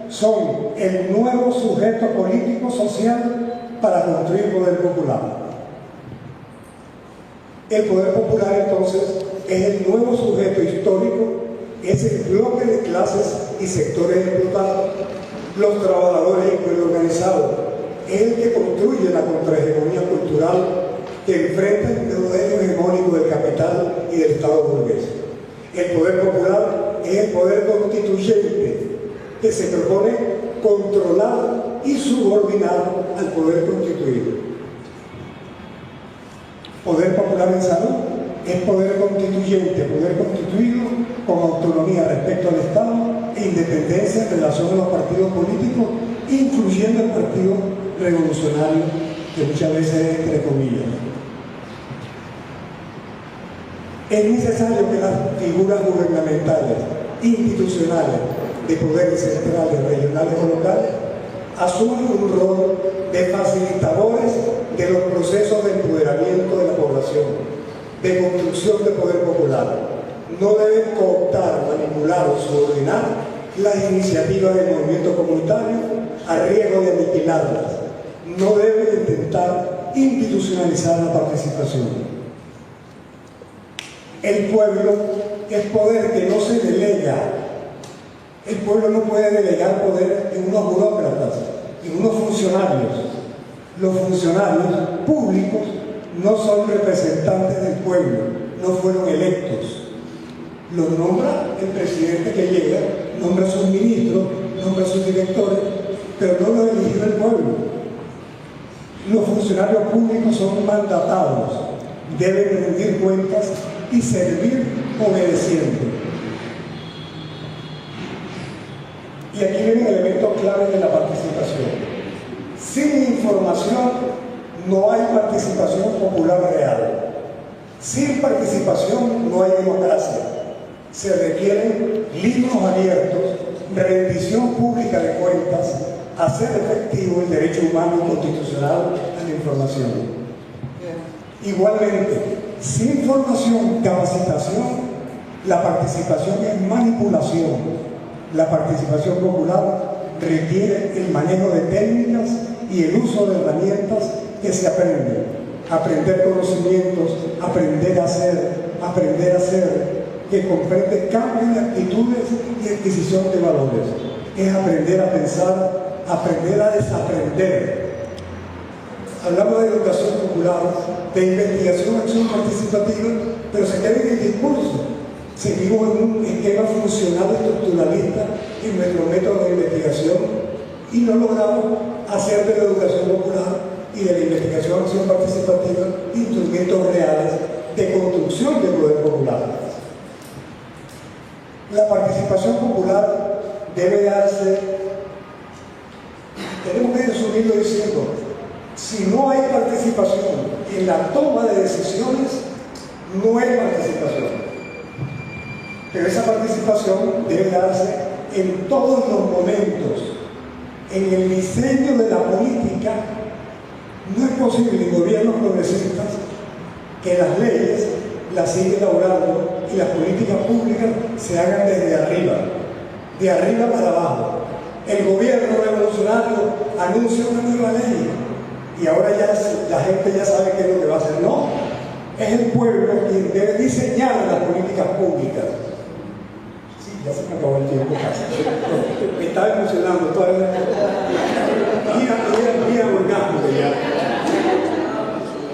son el nuevo sujeto político social para construir poder popular. El poder popular entonces es el nuevo sujeto histórico, es el bloque de clases y sectores explotados, los trabajadores y el pueblo organizado, es el que construye la contrahegemonía cultural que enfrenta el modelo hegemónico del capital y del Estado burgués. El poder popular es el poder constituyente que se propone controlar y subordinar al poder constituido. Poder popular en salud es poder constituyente, poder constituido con autonomía respecto al Estado e independencia en relación a los partidos políticos, incluyendo el Partido Revolucionario, que muchas veces es entre comillas. Es necesario que las figuras gubernamentales, institucionales, de poderes centrales, regionales o locales, asuman un rol de facilitadores de los procesos de empoderamiento de la población, de construcción de poder popular. No deben cooptar, manipular o subordinar las iniciativas del movimiento comunitario a riesgo de aniquilarlas. No deben intentar institucionalizar la participación. El pueblo es poder que no se delega. El pueblo no puede delegar poder en unos burócratas, en unos funcionarios. Los funcionarios públicos no son representantes del pueblo, no fueron electos. Los nombra el presidente que llega, nombra a sus ministros, nombra a sus directores, pero no los eligió el pueblo. Los funcionarios públicos son mandatados, deben rendir cuentas y servir obedeciendo. Y aquí viene el elemento clave de la participación. Sin información no hay participación popular real. Sin participación no hay democracia. Se requieren libros abiertos, rendición pública de cuentas, hacer efectivo el derecho humano y constitucional a la información. Igualmente, sin formación, capacitación, la participación es manipulación. La participación popular requiere el manejo de técnicas y el uso de herramientas que se aprenden. Aprender conocimientos, aprender a hacer, que comprende cambio de actitudes y adquisición de valores. Es aprender a pensar, aprender a desaprender. Hablamos de educación popular, de investigación, acción participativa, pero se queda en el discurso. Seguimos en un esquema funcional estructuralista en nuestro método de investigación y no logramos hacer de la educación popular y de la investigación acción participativa instrumentos reales de construcción del poder popular. La participación popular debe darse, tenemos que resumirlo diciendo, si no hay participación en la toma de decisiones, no hay participación. Pero esa participación debe darse en todos los momentos. En el diseño de la política no es posible en gobiernos progresistas que las leyes las siga elaborando y las políticas públicas se hagan desde arriba, de arriba para abajo. El gobierno revolucionario anuncia una nueva ley y ahora ya la gente ya sabe qué es lo que va a hacer. No, es el pueblo quien debe diseñar las políticas públicas. Sí, ya se me acabó el tiempo casi. Me estaba emocionando todavía. Mira orgasmo ya.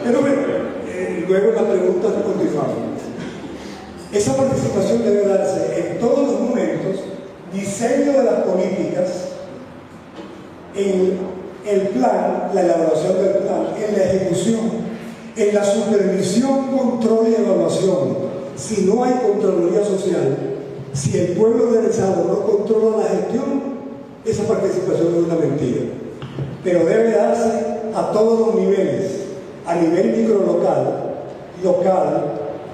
Pero bueno, luego la pregunta continuamos. Esa participación debe darse en todos los momentos, diseño de las políticas, en el plan, la elaboración del plan, en la ejecución, en la supervisión, control y evaluación. Si no hay Contraloría Social, si el pueblo organizado no controla la gestión, esa participación es una mentira. Pero debe darse a todos los niveles, a nivel microlocal, local,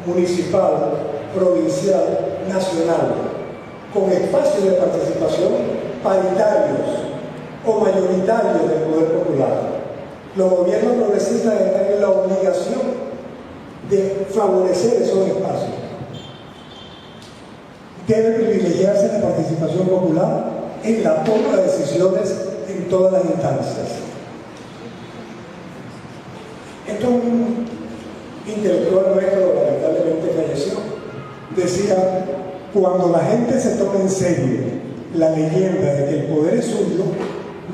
municipal, provincial, nacional, con espacios de participación paritarios o mayoritarios del poder popular. Los gobiernos progresistas están en la obligación de favorecer esos espacios. Debe privilegiarse la participación popular en la toma de decisiones en todas las instancias. Esto es un intelectual nuestro, lamentablemente falleció, decía: cuando la gente se toma en serio la leyenda de que el poder es suyo,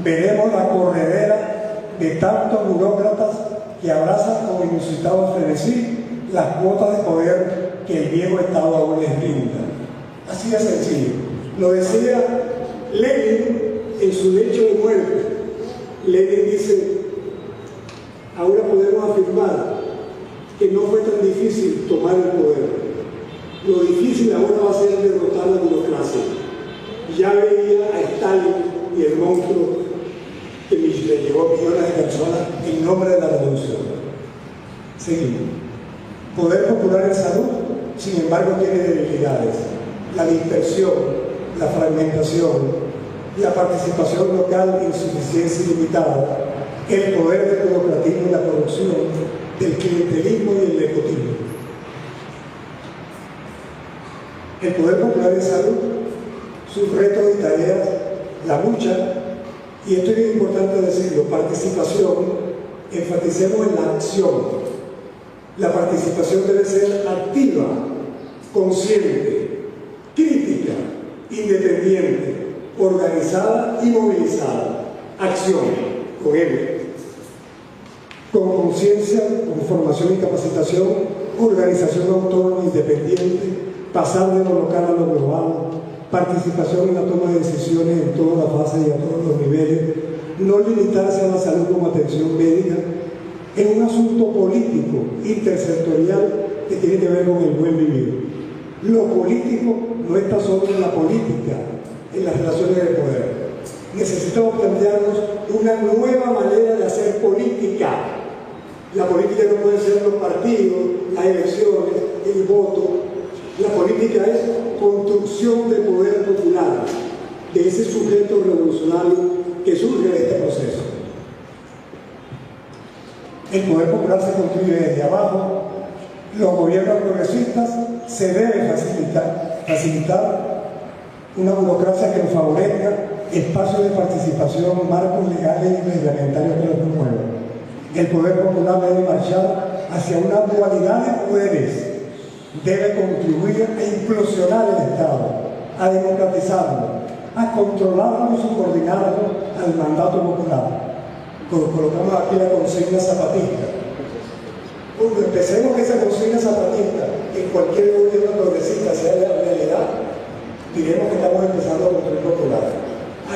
veremos la corredera de tantos burócratas que abrazan con inusitado frenesí las cuotas de poder que el viejo Estado aún les brinda. Así de sencillo. Lo decía Lenin en su lecho de muerte. Lenin dice: ahora podemos afirmar que no fue tan difícil tomar el poder. Lo difícil ahora va a ser derrotar la burocracia. Ya veía a Stalin y el monstruo que le llevó a millones de personas en nombre de la revolución. Seguimos. Poder popular en salud, sin embargo, tiene debilidades. La dispersión, la fragmentación, la participación local, insuficiencia ilimitada, el poder del burocratismo y la corrupción, del clientelismo y el nepotismo. El Poder Popular de Salud, sus retos y tareas, la lucha, y esto es bien importante decirlo, participación, enfaticemos en la acción. La participación debe ser activa, consciente, crítica, independiente, organizada y movilizada. Acción, con M. Con conciencia, con formación y capacitación, organización autónoma independiente, pasar de lo local a lo global, participación en la toma de decisiones en todas las fases y a todos los niveles, no limitarse a la salud como atención médica, es un asunto político, intersectorial, que tiene que ver con el buen vivir. Lo político no está solo en la política, en las relaciones de poder. Necesitamos plantearnos una nueva manera de hacer política. La política no puede ser los partidos, las elecciones, el voto. La política es construcción de poder popular, de ese sujeto revolucionario que surge de este proceso. El poder popular se construye desde abajo. Los gobiernos progresistas se debe facilitar una burocracia que nos favorezca espacios de participación, marcos legales y reglamentarios que los promuevan. El poder popular debe marchar hacia una dualidad de poderes, debe contribuir a implosionar el Estado, a democratizarlo, a controlarlo y subordinarlo al mandato popular. Colocamos aquí la consigna zapatista. Cuando empecemos esa consigna zapatista en cualquier gobierno progresista sea la realidad, diremos que estamos empezando a construir popular.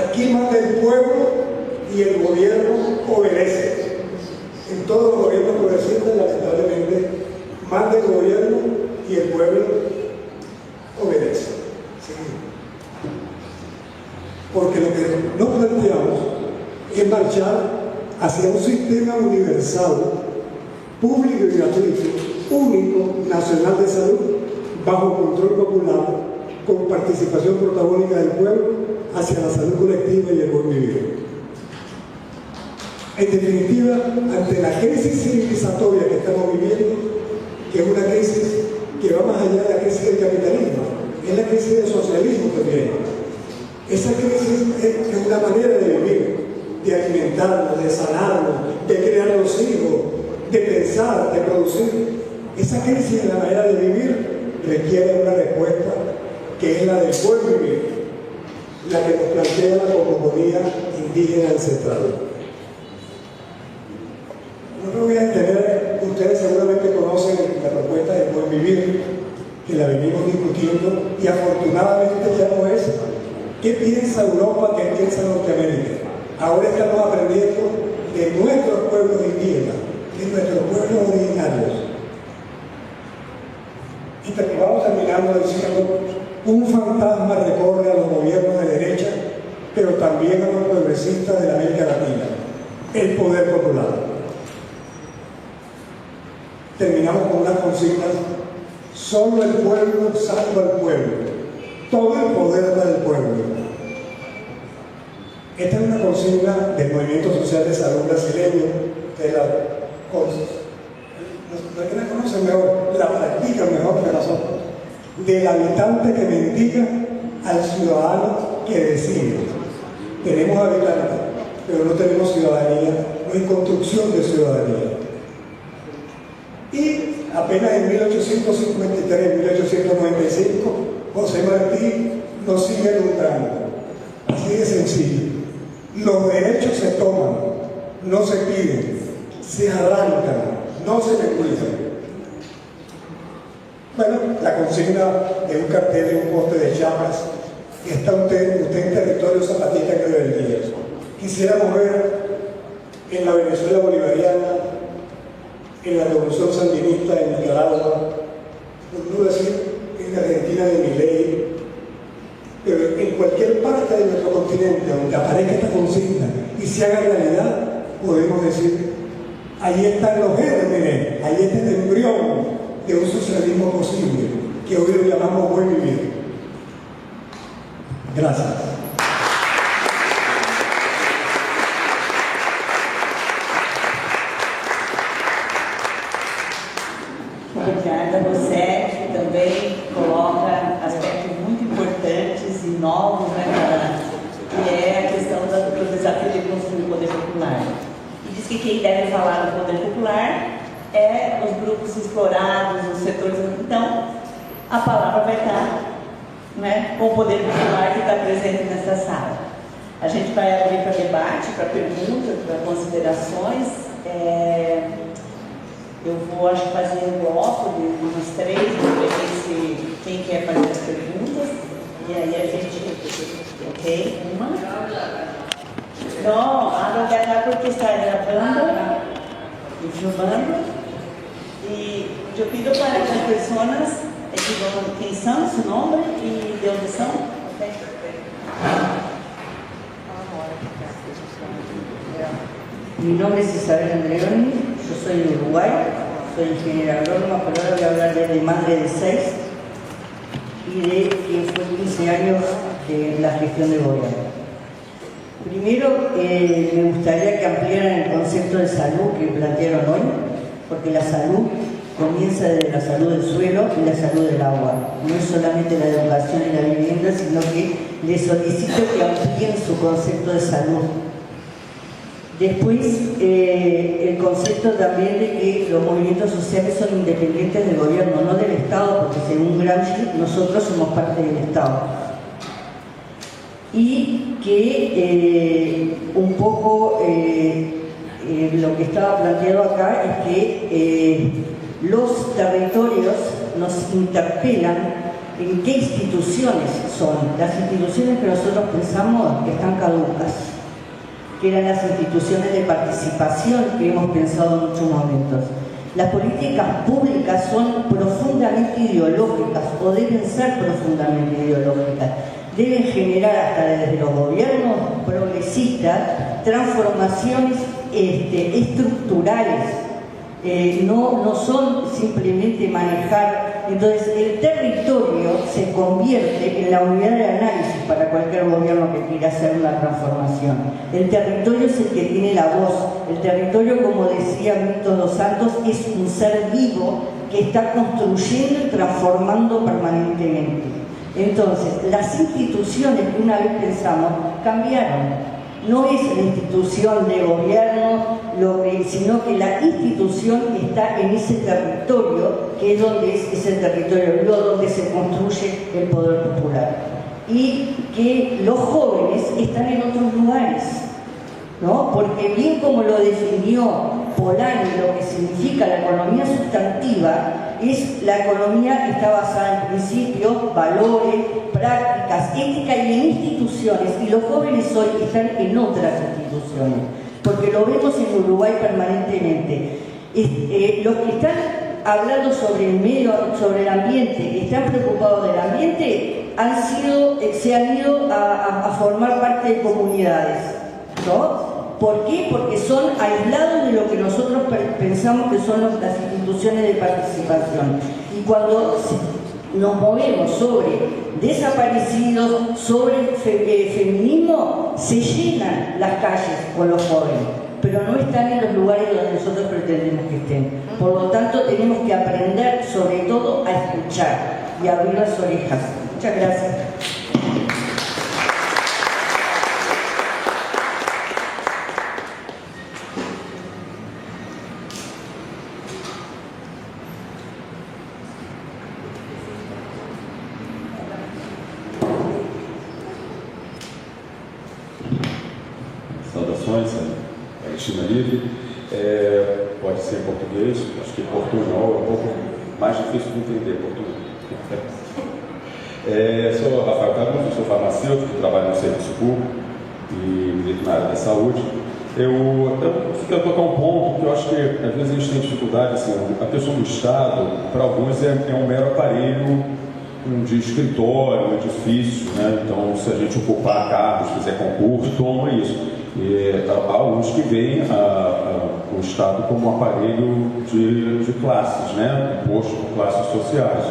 Aquí manda el pueblo y el gobierno obedece. En todos los gobiernos progresistas, lamentablemente, manda el gobierno y el pueblo obedece. ¿Sí? Porque lo que nos planteamos es marchar hacia un sistema universal, público y gratuito, único, nacional de salud, bajo control popular, con participación protagónica del pueblo, hacia la salud colectiva y el buen vivir. En definitiva, ante la crisis civilizatoria que estamos viviendo, que es una crisis que va más allá de la crisis del capitalismo, es la crisis del socialismo también. Esa crisis es una manera de vivir, de alimentarnos, de sanarnos, de crear los hijos, de pensar, de producir. Esa crisis en la manera de vivir requiere una respuesta que es la del buen vivir, la que nos plantea la cosmogonía indígena ancestral. No me voy a detener, ustedes seguramente conocen la propuesta del buen vivir, que la venimos discutiendo, y afortunadamente ya no es qué piensa Europa, qué piensa Norteamérica. Ahora estamos aprendiendo de nuestros pueblos indígenas, de nuestros pueblos originarios. Y vamos terminando diciendo, un fantasma recorre a los gobiernos de derecha, pero también a los progresistas de la América Latina, el poder popular. Terminamos con unas consignas: solo el pueblo salva al pueblo, todo el poder da del pueblo. Esta es una consigna del Movimiento Social de Salud brasileño, que la conocen mejor, la practican mejor que nosotros, del habitante que mendiga al ciudadano que decide. Tenemos habitantes, pero no tenemos ciudadanía, no hay construcción de ciudadanía. Y apenas en 1853, 1895, José Martí nos sigue alumbrando. Así de sencillo. Los derechos se toman, no se piden, se arrancan, no se benefician. Bueno, la consigna de un cartel en un poste de Chiapas: está usted en territorio zapatista que rebeldía. Quisiéramos ver en la Venezuela bolivariana, en la revolución sandinista en Nicaragua, por no decir en la Argentina de Milei, pero en cualquier parte de nuestro continente donde aparezca esta consigna y se haga realidad, podemos decir: ahí están los gérmenes, ahí está el embrión de un socialismo posible, que hoy lo llamamos buen vivir. Gracias. diz que quem deve falar do poder popular é os grupos explorados, os setores. Então, a palavra vai estar, né, com o poder popular que está presente nessa sala. A gente vai abrir para debate, para perguntas, para considerações. Eu vou, acho que, fazer um bloco de umas 3, se quem quer fazer as perguntas. E aí a gente... Ok? Uma? No, hablo de acá porque está grabando y filmando. Y yo pido para que las personas digan quién son, su nombre y de dónde son. Okay. Mi nombre es Isabel Andreoni, yo soy de Uruguay, soy ingeniera agrónoma, pero ahora voy a hablar de madre de 6 y de quien fue 15 años de la gestión de gobierno. Primero, me gustaría que ampliaran el concepto de salud que plantearon hoy, porque la salud comienza desde la salud del suelo y la salud del agua. No es solamente la educación y la vivienda, sino que les solicito que amplíen su concepto de salud. Después, el concepto también de que los movimientos sociales son independientes del gobierno, no del Estado, porque según Gramsci, nosotros somos parte del Estado. Y que un poco lo que estaba planteado acá es que los territorios nos interpelan en qué instituciones son. Las instituciones que nosotros pensamos que están caducas, que eran las instituciones de participación que hemos pensado en muchos momentos. Las políticas públicas son profundamente ideológicas o deben ser profundamente ideológicas. Deben generar hasta desde los gobiernos progresistas transformaciones estructurales. No son simplemente manejar. Entonces el territorio se convierte en la unidad de análisis para cualquier gobierno que quiera hacer una transformación. El territorio es el que tiene la voz. El territorio, como decía Milton Dos Santos, es un ser vivo que está construyendo y transformando permanentemente. Entonces, las instituciones que una vez pensamos cambiaron. No es la institución de gobierno, sino que la institución está en ese territorio, que es donde es ese territorio, donde se construye el poder popular. Y que los jóvenes están en otros lugares, ¿no? Porque bien como lo definió Polanyi, lo que significa la economía sustantiva, es la economía que está basada en principios, valores, prácticas, ética y en instituciones, y los jóvenes hoy están en otras instituciones, porque lo vemos en Uruguay permanentemente. Los que están hablando sobre el medio, sobre el ambiente, que están preocupados del ambiente, se han ido a formar parte de comunidades, ¿no? ¿Por qué? Porque son aislados de lo que nosotros pensamos que son las instituciones de participación. Y cuando nos movemos sobre desaparecidos, sobre feminismo, se llenan las calles con los jóvenes, pero no están en los lugares donde nosotros pretendemos que estén. Por lo tanto, tenemos que aprender sobre todo a escuchar y abrir las orejas. Muchas gracias. Saudações, Cristina Livre. Pode ser em português, acho que portunhol é um pouco mais difícil de entender português. Sou Rafael Caruso, sou farmacêutico, trabalho no serviço público e milito na área da saúde. Eu quero tocar um ponto que eu acho que às vezes a gente tem dificuldade, assim, a questão do Estado, para alguns é um mero aparelho de escritório, um edifício, né? Então, se a gente ocupar cargos, fizer concurso, toma isso. E há alguns que veem o Estado como um aparelho de classes, né? Imposto por classes sociais.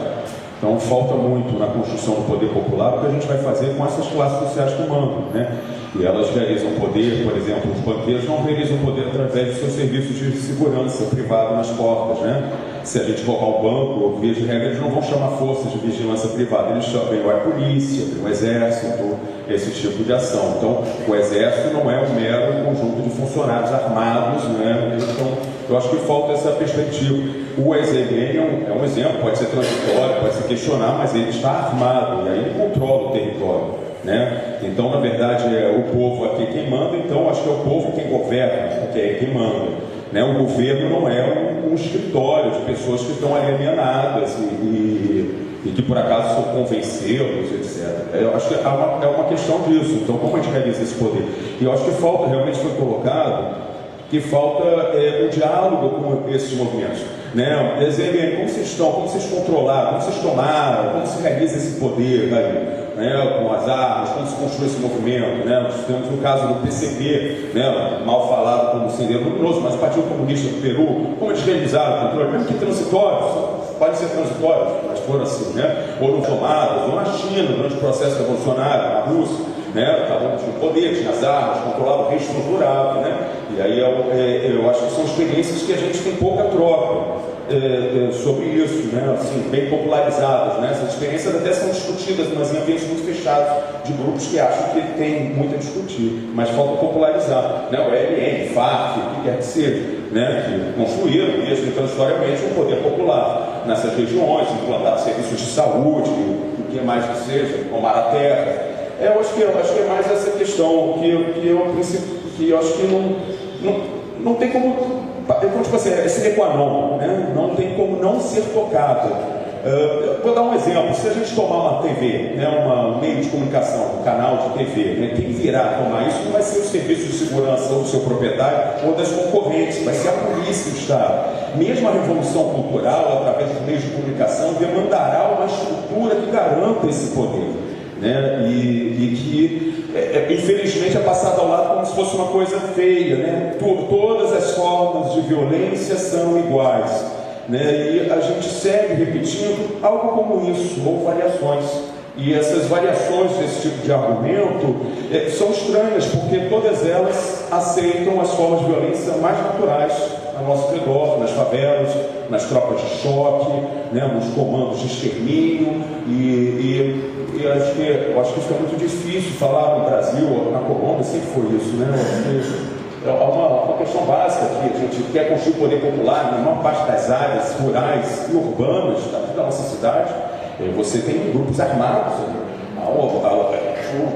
Então, falta muito na construção do poder popular o que a gente vai fazer com essas classes sociais que mandam, né? E elas realizam poder, por exemplo, os banqueiros não realizam poder através de seus serviços de segurança privado nas portas, né? Se a gente roubar um banco, via de regra, eles não vão chamar forças de vigilância privada, eles chamam a polícia, o exército, esse tipo de ação. Então, o exército não é um mero conjunto de funcionários armados, né? Então, eu acho que falta essa perspectiva. O EZLN é um exemplo, pode ser transitório, pode ser questionar, mas ele está armado, e aí ele controla o território, né? Então, na verdade, é o povo aqui quem manda, então acho que é o povo quem governa, porque é quem manda, né? O governo não é um escritório de pessoas que estão alienadas e que por acaso são convencê-los, etc. Eu acho que é uma questão disso. Então, como a gente realiza esse poder? E eu acho que falta, realmente foi colocado, que falta um diálogo com esses movimentos, né? Como vocês estão, como vocês controlaram, como vocês tomaram, como se realiza esse poder ali, né? Com as armas, como se construiu esse movimento, né? Nós temos o caso do PCB, né? Mal falado como Sendero Luminoso, mas o Partido Comunista do Peru, como eles realizaram o controle, mesmo que transitórios, podem ser transitórios, mas foram assim, né? Ou no tomadas, ou na China, durante o processo revolucionário, na Rússia, né? Cada um tinha o poder, tinha as armas, controlava, reestruturava, né? E aí eu acho que são experiências que a gente tem pouca troca sobre isso, né? Assim, bem popularizadas, né? Essas experiências até são discutidas, mas em ambientes muito fechados, de grupos que acham que tem muito a discutir, mas falta popularizar, né? O ELN, FARC, o que quer que seja, né? Que construíram mesmo transitoriamente um poder popular nessas regiões, implantaram serviços de saúde, o que mais que seja, tomar a terra. Eu acho que é mais essa questão que eu acho que não tem como, tipo assim, esse equanon, né? Não tem como não ser tocado. Vou dar um exemplo. Se a gente tomar uma TV, né, um meio de comunicação, um canal de TV, né, quem virá tomar isso não vai ser o serviço de segurança ou do seu proprietário ou das concorrentes, vai ser a polícia e o Estado. Mesmo a revolução cultural, através dos meios de comunicação, demandará uma estrutura que garanta esse poder, né? E que infelizmente é passado ao lado como se fosse uma coisa feia, né? Todas as formas de violência são iguais, né? E a gente segue repetindo algo como isso, ou variações. E essas variações desse tipo de argumento são estranhas, porque todas elas aceitam as formas de violência mais naturais ao nosso redor, nas favelas, nas tropas de choque, né, nos comandos de extermínio. E eu acho que fica muito difícil falar no Brasil, na Colômbia sempre foi isso, né? É uma questão básica aqui. A gente quer construir poder popular na maior parte das áreas rurais e urbanas da nossa cidade. Você tem grupos armados,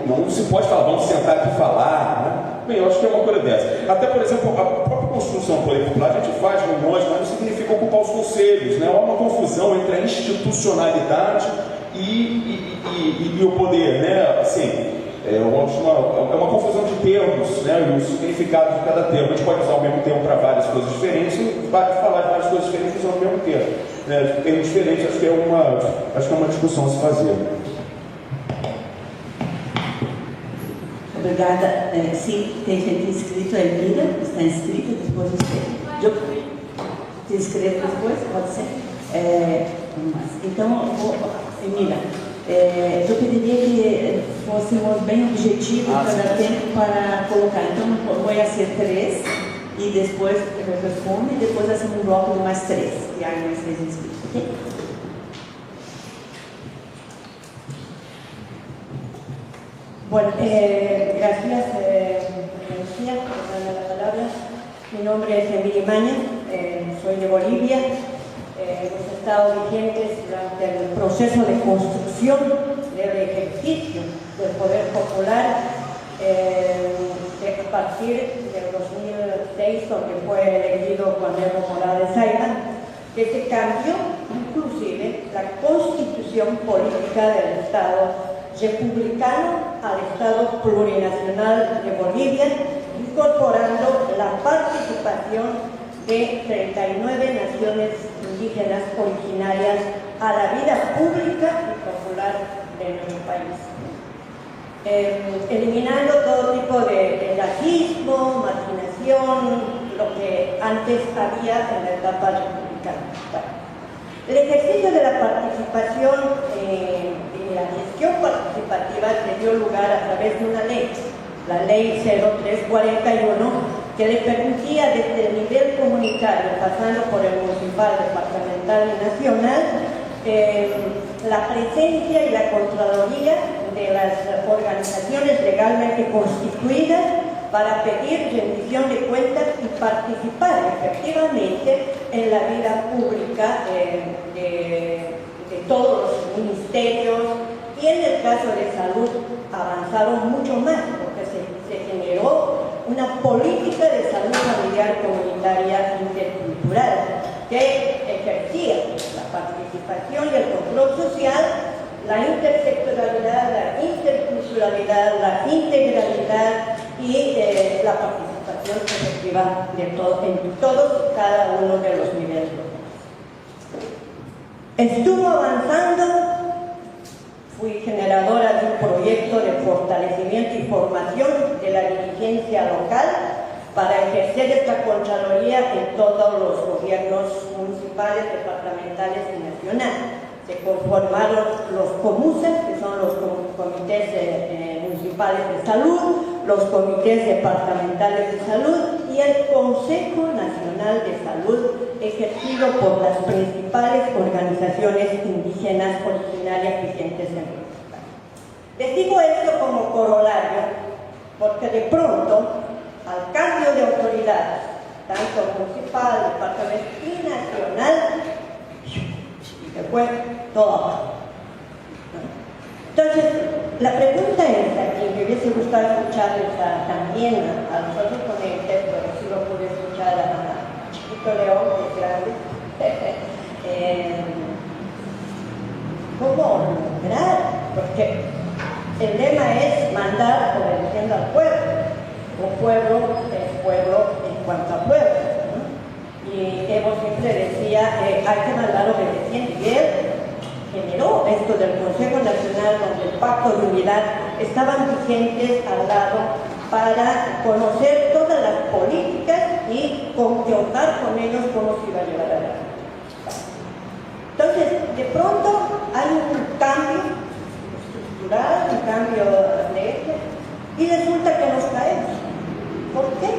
não se pode falar, vamos sentar aqui e falar, né? Bem, eu acho que é uma coisa dessa. Até, por exemplo, a própria construção do poder popular, a gente faz reuniões, mas não significa ocupar os conselhos, né? Há uma confusão entre a institucionalidade e o poder, né? Assim, é uma confusão de termos, né? E o significado de cada termo. A gente pode usar o mesmo termo para várias coisas diferentes e pode falar de várias coisas diferentes usando o mesmo termo, né? Termos diferentes, acho que é uma discussão a se fazer. Obrigada. Sim, tem gente inscrita, Elmira, está inscrita, depois você. Se inscreve depois, pode ser. Então, Elmira, eu pediria que fôssemos bem objetivos para dar tempo para colocar. Então, vou ser 3 e depois eu respondo e depois hacemos um bloco de mais 3. E aí mais 3 inscritos, ok? Bueno, gracias, Lucía, por darme la palabra. Mi nombre es Emilia Maña, soy de Bolivia. Hemos estado vigentes durante el proceso de construcción del ejercicio del poder popular a partir del 2006, donde fue elegido Juan Diego Morales Ayla, que se cambió inclusive la constitución política del Estado republicano al Estado plurinacional de Bolivia, incorporando la participación de 39 naciones indígenas originarias a la vida pública y popular de nuestro país. Eliminando todo tipo de racismo, marginación, lo que antes había en la etapa republicana. El ejercicio de la participación y la gestión participativa se dio lugar a través de una ley, la Ley 0341, que le permitía desde el nivel comunitario, pasando por el municipal, departamental y nacional, la presencia y la contraloría de las organizaciones legalmente constituidas para pedir rendición de cuentas y participar efectivamente en la vida pública de todos los ministerios, y en el caso de salud avanzaron mucho más, porque se generó una política de salud familiar comunitaria intercultural que ejercía la participación y el control social, la intersectorialidad, la interculturalidad, la integralidad y la participación efectiva de en todos y cada uno de los niveles. Estuvo avanzando, fui generadora de un proyecto de fortalecimiento y formación de la dirigencia local para ejercer esta Contraloría en todos los gobiernos municipales, departamentales y nacionales. Se conformaron los COMUSAS, que son los comités municipales de salud, los comités departamentales de salud y el Consejo Nacional de Salud, ejercido por las principales organizaciones indígenas originarias vigentes en México. Les digo esto como corolario, porque de pronto, al cambio de autoridades, tanto municipal, departamental y nacional, se fue todo abajo. Entonces, la pregunta es, a quien me hubiese gustado escuchar también a los otros ponentes, pero sí lo pude escuchar a Chiquito León, que es grande, ¿cómo lograr? Porque el lema es mandar obedeciendo al pueblo. Un pueblo es pueblo en cuanto a pueblo, ¿no? Y Evo siempre decía, hay que mandar obedeciendo, y él generó esto del Consejo Nacional, donde el Pacto de Unidad estaban vigentes al lado para conocer todas las políticas y concretar con ellos cómo se iba a llevar adelante. Entonces, de pronto hay un cambio estructural, un cambio de esto, y resulta que nos caemos. ¿Por qué?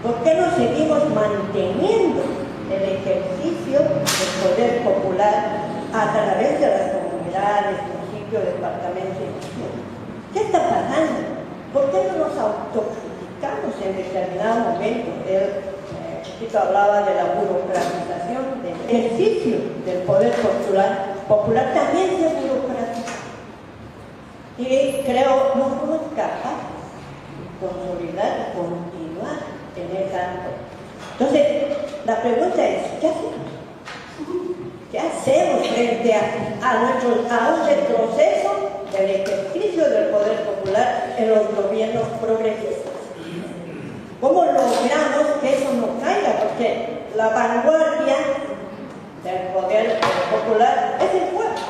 ¿Por qué no seguimos manteniendo el ejercicio del poder popular a través de las comunidades, municipios, departamentos y naciones? ¿Qué está pasando? ¿Por qué no nos autocriticamos en determinado momento? El Chiquito hablaba de la burocratización del ejercicio del poder popular también se burocratiza. Y creo no somos capaces de consolidar y continuar en ese ámbito. Entonces, la pregunta es, ¿qué hacemos? ¿Qué hacemos frente a un retroceso del ejercicio del poder popular en los gobiernos progresistas? ¿Cómo logramos que eso no caiga? Porque la vanguardia del poder popular es el pueblo.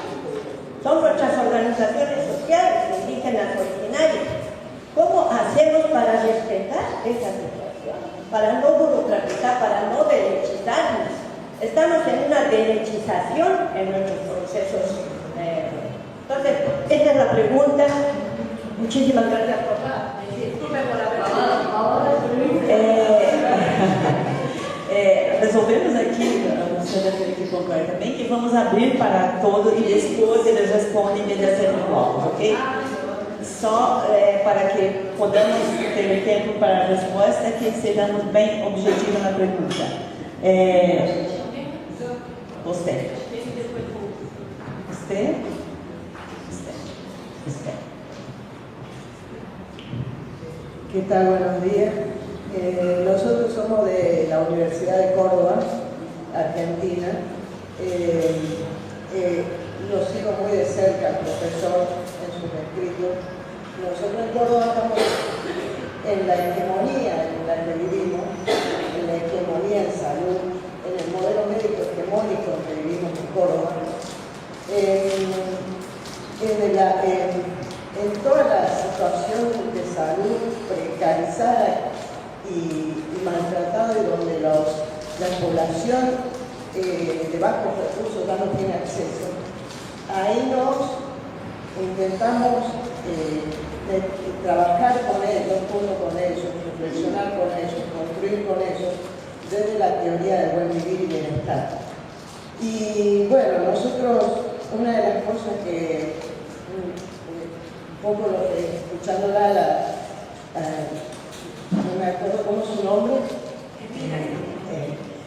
Son nuestras organizaciones sociales, indígenas originarias. ¿Cómo hacemos para respetar esa situación? Para no burocratizar, para no derechizarnos. Estamos en una derechización en nuestros procesos. Entonces, esta es la pregunta. Muchísimas gracias por resolvemos aqui, a Luciana teve que concordar também, que vamos abrir para todo e depois eles respondem mediante blocos, ok? Só para que podamos ter tempo para a resposta, que sejamos bem objetivos na pergunta. Você? ¿Qué tal? Buenos días. Nosotros somos de la Universidad de Córdoba, Argentina. Lo sigo muy de cerca al profesor en sus escritos. Nosotros en Córdoba estamos en la hegemonía en la que vivimos, en la hegemonía en salud, en el modelo médico hegemónico que vivimos en Córdoba. En toda la situación de salud precarizada y maltratada, y donde la población de bajos recursos ya no tiene acceso, ahí nos intentamos trabajar con ellos, junto con ellos, reflexionar con ellos, construir con ellos desde la teoría del buen vivir y bienestar. Y bueno, nosotros, una de las cosas que un poco escuchándola no me acuerdo cómo es su nombre,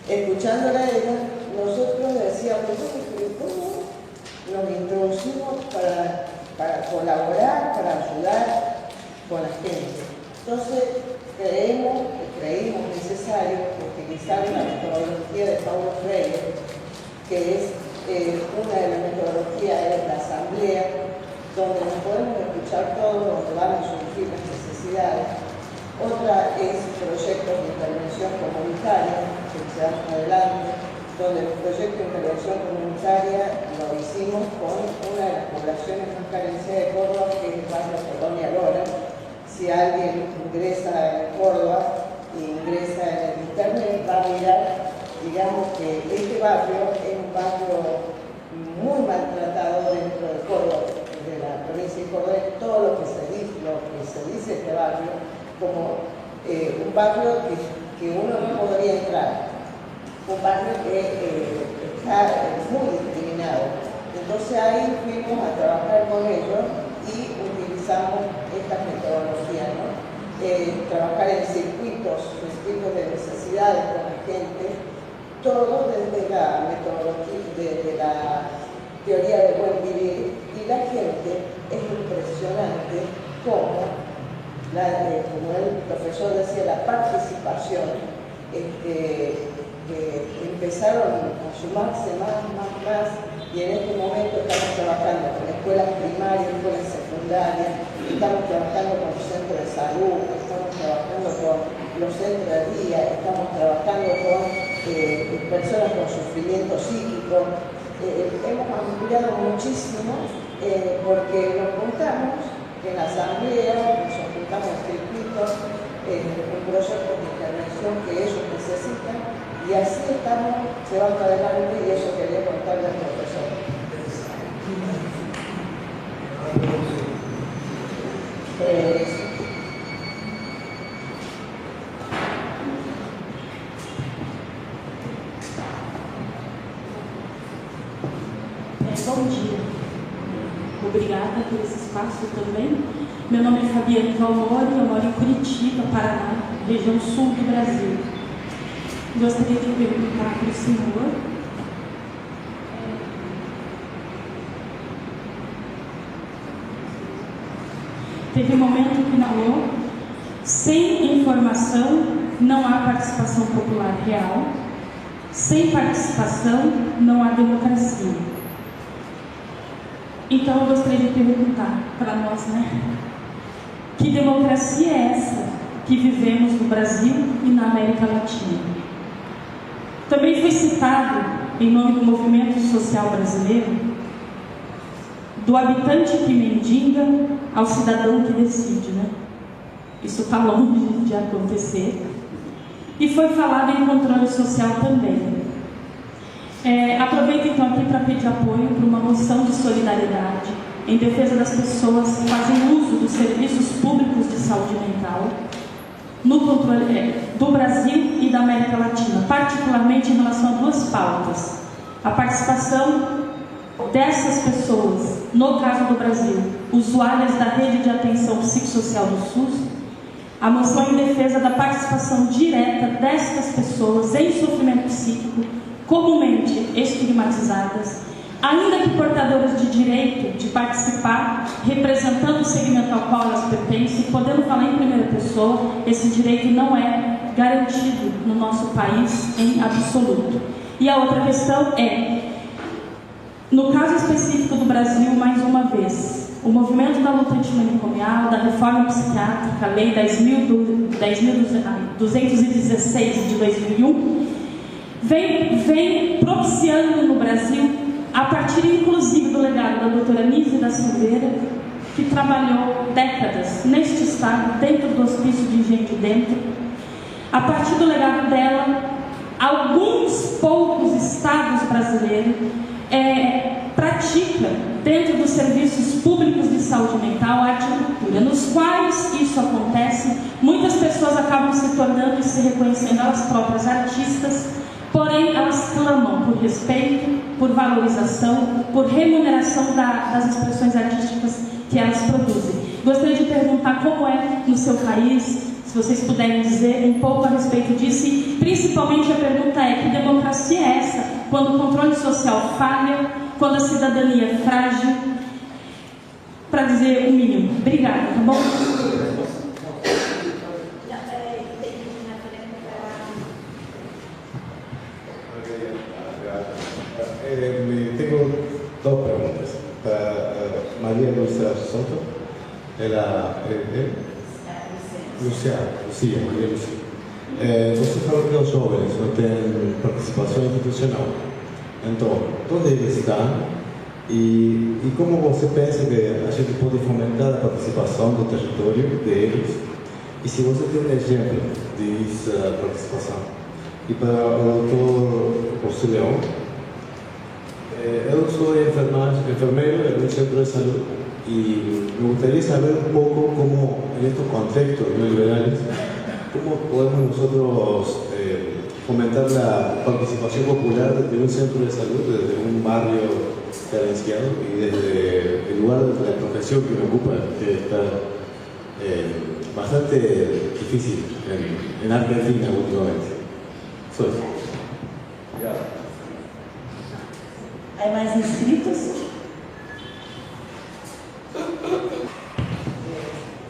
escuchándola a ella, nosotros decíamos, ¿cómo nos introducimos para colaborar, para ayudar con la gente? Entonces creímos necesario utilizar la metodología de Paulo Freire, que es una de las metodologías de la asamblea, donde nos podemos escuchar todos, donde van a surgir las necesidades. Otra es proyectos de intervención comunitaria que se dan adelante, donde el proyecto de intervención comunitaria lo hicimos con una de las poblaciones más carenciadas de Córdoba, que es el barrio Colonia Lora. Si alguien ingresa en Córdoba e ingresa en el internet, va a mirar, digamos que este barrio es un barrio muy maltratado dentro de Córdoba, de la provincia de Córdoba, todo lo que se dice de este barrio, como un barrio que uno no podría entrar, un barrio que está muy discriminado. Entonces ahí fuimos a trabajar con ellos y utilizamos estas metodologías, ¿no? Trabajar en circuitos de necesidades con la gente, todo desde la metodología, desde la teoría del buen vivir, y la gente es impresionante como el profesor decía, la participación, empezaron a sumarse más, y en este momento estamos trabajando con escuelas primarias, escuelas secundarias, estamos trabajando con los centros de salud, estamos trabajando con los centros de día, estamos trabajando con personas con sufrimiento psíquico. Hemos ampliado muchísimo porque nos juntamos en la asamblea, nos juntamos en circuitos, en proyectos de intervención que ellos necesitan, y así estamos llevando adelante, y eso quería contarle al profesor. Bom dia. Obrigada por esse espaço também. Meu nome é Fabiana Valmori, eu moro em Curitiba, Paraná, região sul do Brasil. Gostaria de perguntar para o senhor teve um momento que falou: sem informação não há participação popular real, sem participação não há democracia. Então eu gostaria de perguntar para nós, que democracia é essa que vivemos no Brasil e na América Latina? Também foi citado, em nome do movimento social brasileiro, do habitante que mendiga ao cidadão que decide, Isso está longe de acontecer. E foi falado em controle social também. Aproveito então aqui para pedir apoio para uma moção de solidariedade em defesa das pessoas que fazem uso dos serviços públicos de saúde mental no controle do Brasil e da América Latina, particularmente em relação a duas pautas: a participação dessas pessoas, no caso do Brasil, usuárias da rede de atenção psicossocial do SUS, a moção em defesa da participação direta destas pessoas em sofrimento psíquico, comumente estigmatizadas, ainda que portadoras de direito de participar, representando o segmento ao qual elas pertencem, podendo falar em primeira pessoa. Esse direito não é garantido no nosso país em absoluto. E a outra questão no caso específico do Brasil, mais uma vez, o movimento da luta antimanicomial, da reforma psiquiátrica, a Lei 10.216 de 2001, vem propiciando no Brasil, a partir inclusive do legado da doutora Nise da Silveira, que trabalhou décadas neste estado, dentro do hospício de Engenho de Dentro. A partir do legado dela, alguns poucos estados brasileiros praticam, dentro dos serviços públicos de saúde mental, a arte e cultura, nos quais isso acontece. Muitas pessoas acabam se tornando e se reconhecendo elas próprias artistas, porém elas clamam por respeito, por valorização, por remuneração das expressões artísticas que elas produzem. Gostaria de perguntar como é no seu país? Se vocês puderem dizer um pouco a respeito disso, e principalmente a pergunta é: que democracia é essa? Quando o controle social falha, quando a cidadania é frágil, para dizer o mínimo. Obrigada, tá bom? Tengo dos preguntas para María Luisa Soto. Lucía, María Lucía. Você falou que os jovens não têm participação institucional. Então, onde eles estão e como você pensa que a gente pode fomentar a participação do território deles? E se você tem um exemplo dessa participação? E para o Dr. José Leão, eu sou enfermeiro em um centro de saúde e me gostaria saber um pouco como, nestes contextos neoliberais, como podemos nosotros fomentar a participación popular de un centro de salud, desde un barrio carenciado y desde el lugar de la profesión que me ocupa, que está bastante difícil en Argentina últimamente. Só isso. Obrigado. Hay mais inscritos?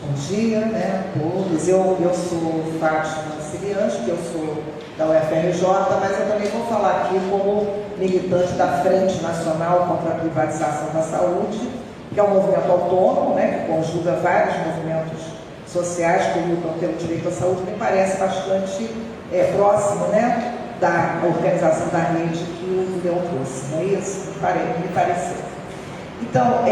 Bom dia, né, a todos. Eu sou Fátima Sirianski, que eu sou da UFRJ, mas eu também vou falar aqui como militante da Frente Nacional contra a Privatização da Saúde, que é um movimento autônomo, né, que conjuga vários movimentos sociais que lutam pelo direito à saúde. Me parece bastante próximo, né, da organização da rede que o Leão trouxe, não é isso? Me pareceu. Então,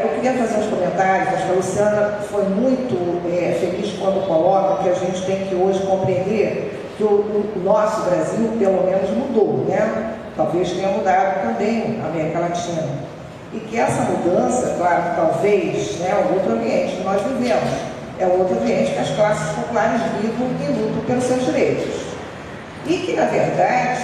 eu queria fazer uns comentários. Acho que a Luciana foi muito feliz quando coloca que a gente tem que hoje compreender que o nosso Brasil, pelo menos, mudou, né? Talvez tenha mudado também a América Latina. E que essa mudança, claro, talvez, né, é um outro ambiente que nós vivemos. É um outro ambiente que as classes populares vivem e lutam pelos seus direitos. E que, na verdade,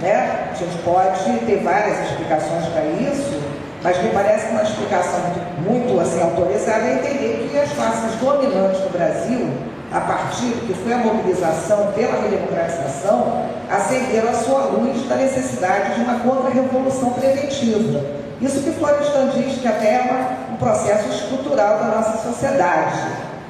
né, a gente pode ter várias explicações para isso, mas me parece uma explicação muito assim, autorizada é entender que as classes dominantes do Brasil, a partir do que foi a mobilização pela redemocratização, acenderam a sua luz da necessidade de uma contra-revolução preventiva. Isso que Florestan diz que até é um processo estrutural da nossa sociedade,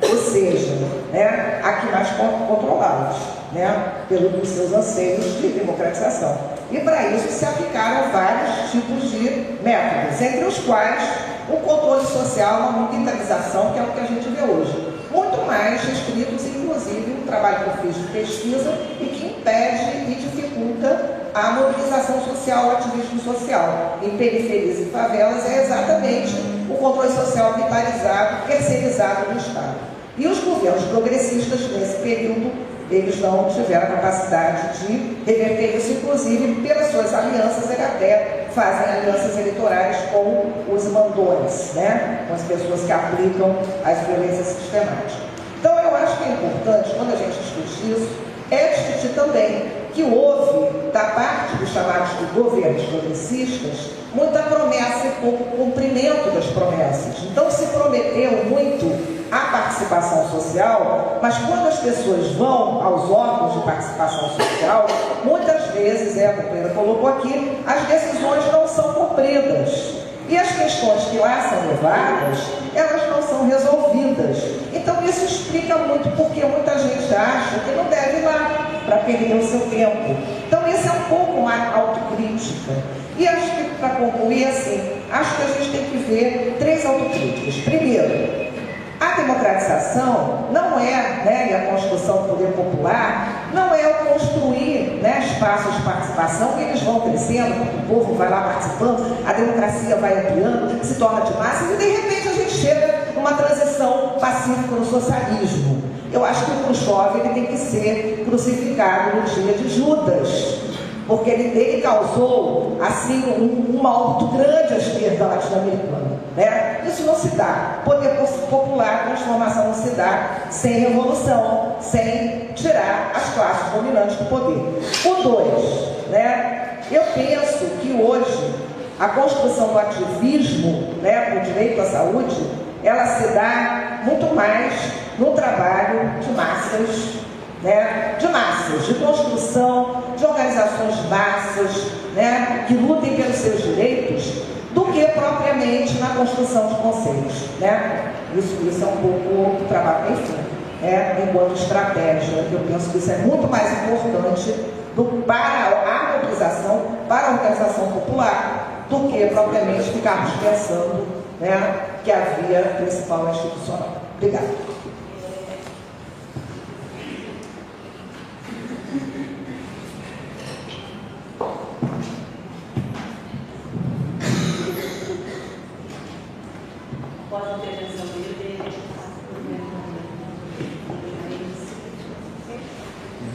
ou seja, né, aqui mais controlados, né, pelos seus anseios de democratização. E para isso se aplicaram vários tipos de métodos, entre os quais o controle social, a militarização, que é o que a gente vê hoje. Muito mais restritos, inclusive, o trabalho que eu fiz de pesquisa e que impede e dificulta a mobilização social, o ativismo social. Em periferias e favelas é exatamente o controle social militarizado, terceirizado do Estado. E os governos progressistas, nesse período, eles não tiveram a capacidade de reverter isso, inclusive pelas suas alianças, eles até fazem alianças eleitorais com os mandões, né? Com as pessoas que aplicam as violências sistemáticas. Então, eu acho que é importante, quando a gente discute isso, discutir também que houve, da parte dos chamados de governos progressistas, muita promessa e pouco cumprimento das promessas. Então, se prometeu muito a participação social, mas quando as pessoas vão aos órgãos de participação social, muitas vezes, a companheira colocou aqui, as decisões não são cumpridas. E as questões que lá são levadas, elas não são resolvidas. Então isso explica muito porque muita gente acha que não deve ir lá para perder o seu tempo. Então isso é um pouco uma autocrítica. E acho que, para concluir assim, acho que a gente tem que ver 3 autocríticas. Primeiro, a democratização não é, né, e a construção do poder popular, não é o construir, né, espaços de participação, que eles vão crescendo, o povo vai lá participando, a democracia vai ampliando, se torna de massa, e de repente a gente chega numa transição pacífica no socialismo. Eu acho que o Khrushchev ele tem que ser crucificado no dia de Judas, porque ele causou assim, um mal muito grande à esquerda latino-americana, né? Isso não se dá. Poder popular, transformação não se dá sem revolução, sem tirar as classes dominantes do poder. O 2, né? Eu penso que hoje a construção do ativismo, né, com o direito à saúde, ela se dá muito mais no trabalho de massas, né, de construção, de organizações de massas, né, que lutem pelos seus direitos, do que propriamente na construção de conselhos, né? Isso é um pouco o trabalho, enfim, enquanto estratégia. Eu penso que isso é muito mais importante para a mobilização, para a organização popular, do que propriamente ficarmos pensando, né, que a via principal é institucional. Obrigada.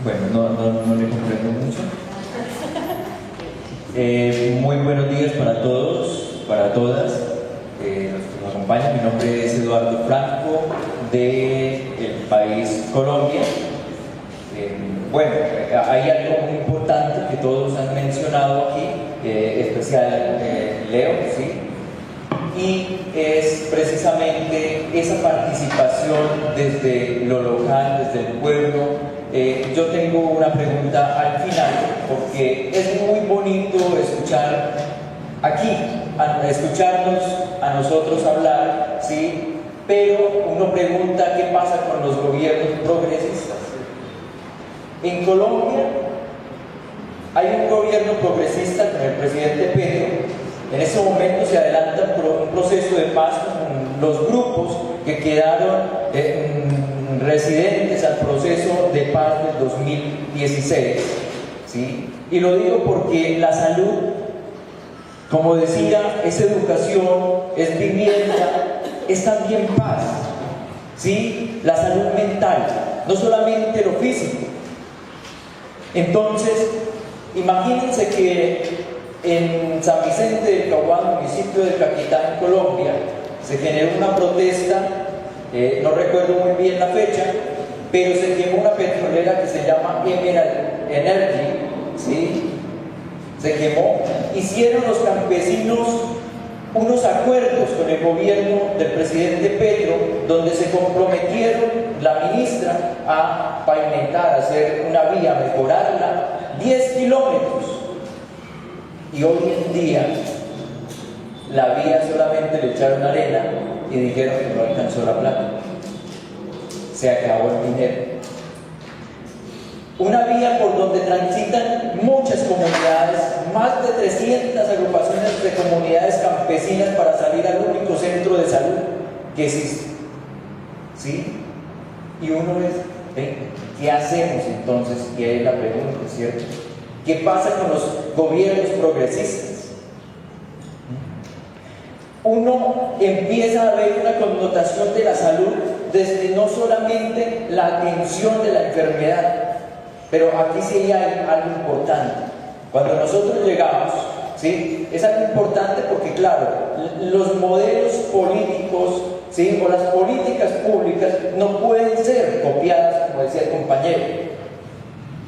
Bueno, no le comprendo mucho. Muy buenos días para todos, para todas, los que nos acompañan. Mi nombre es Eduardo Franco, del país Colombia. Bueno, hay algo muy importante que todos han mencionado aquí, especial Leo, ¿sí? Y es precisamente esa participación desde lo local, desde el pueblo. Yo tengo una pregunta al final, porque es muy bonito escuchar aquí, escucharnos a nosotros hablar, ¿sí? Pero uno pregunta qué pasa con los gobiernos progresistas. En Colombia hay un gobierno progresista con el presidente Petro. En ese momento se adelanta un proceso de paz con los grupos que quedaron residentes al proceso de paz del 2016, ¿sí? Y lo digo porque la salud, como decía, es educación, es vivienda, es también paz, ¿sí? La salud mental, no solamente lo físico. Entonces, imagínense que en San Vicente del Caguán, municipio de Caquetá, en Colombia, se generó una protesta, no recuerdo muy bien la fecha, pero se quemó una petrolera que se llama Emerald Energy, ¿sí? Se quemó. Hicieron los campesinos unos acuerdos con el gobierno del presidente Petro, donde se comprometieron la ministra a pavimentar, a hacer una vía, mejorarla, 10 kilómetros. Y hoy en día la vía solamente le echaron arena y dijeron que no alcanzó la plata. Se acabó el dinero. Una vía por donde transitan muchas comunidades, más de 300 agrupaciones de comunidades campesinas para salir al único centro de salud que existe. ¿Sí? Y uno es, ¿qué hacemos entonces? Y ahí es la pregunta, ¿cierto? ¿Qué pasa con los gobiernos progresistas? Uno empieza a ver una connotación de la salud desde no solamente la atención de la enfermedad, pero aquí sí hay algo importante. Cuando nosotros llegamos, ¿sí? Es algo importante porque, claro, los modelos políticos, ¿sí? O las políticas públicas no pueden ser copiadas, como decía el compañero.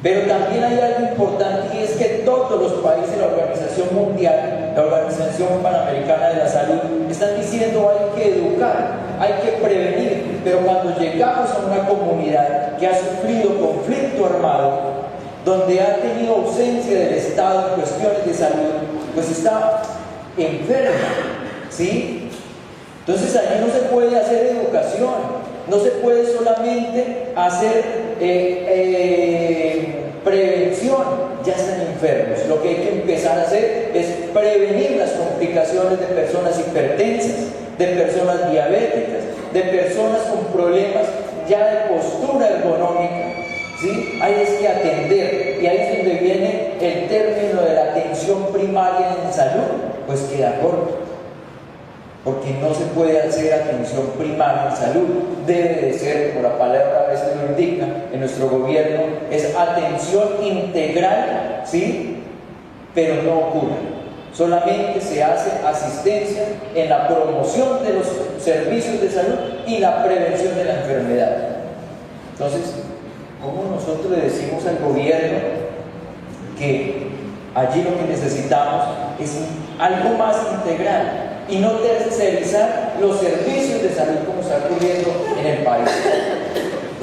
Pero también hay algo importante, y es que todos los países de la Organización Mundial, la Organización Panamericana de la Salud, están diciendo hay que educar, hay que prevenir. Pero cuando llegamos a una comunidad que ha sufrido conflicto armado, donde ha tenido ausencia del Estado en cuestiones de salud, pues está enferma, ¿sí? Entonces allí no se puede hacer educación, no se puede solamente hacer prevención, ya están enfermos. Lo que hay que empezar a hacer es prevenir las complicaciones de personas hipertensas, de personas diabéticas, de personas con problemas ya de postura ergonómica, ¿sí? Hay que atender, y ahí es donde viene el término de la atención primaria en salud, pues queda corto. Porque no se puede hacer atención primaria en salud, debe de ser, como la palabra a veces lo indica, en nuestro gobierno, es atención integral, ¿sí? Pero no ocurre. Solamente se hace asistencia en la promoción de los servicios de salud y la prevención de la enfermedad. Entonces, ¿cómo nosotros le decimos al gobierno que allí lo que necesitamos es algo más integral y no tercerizar los servicios de salud como está ocurriendo en el país?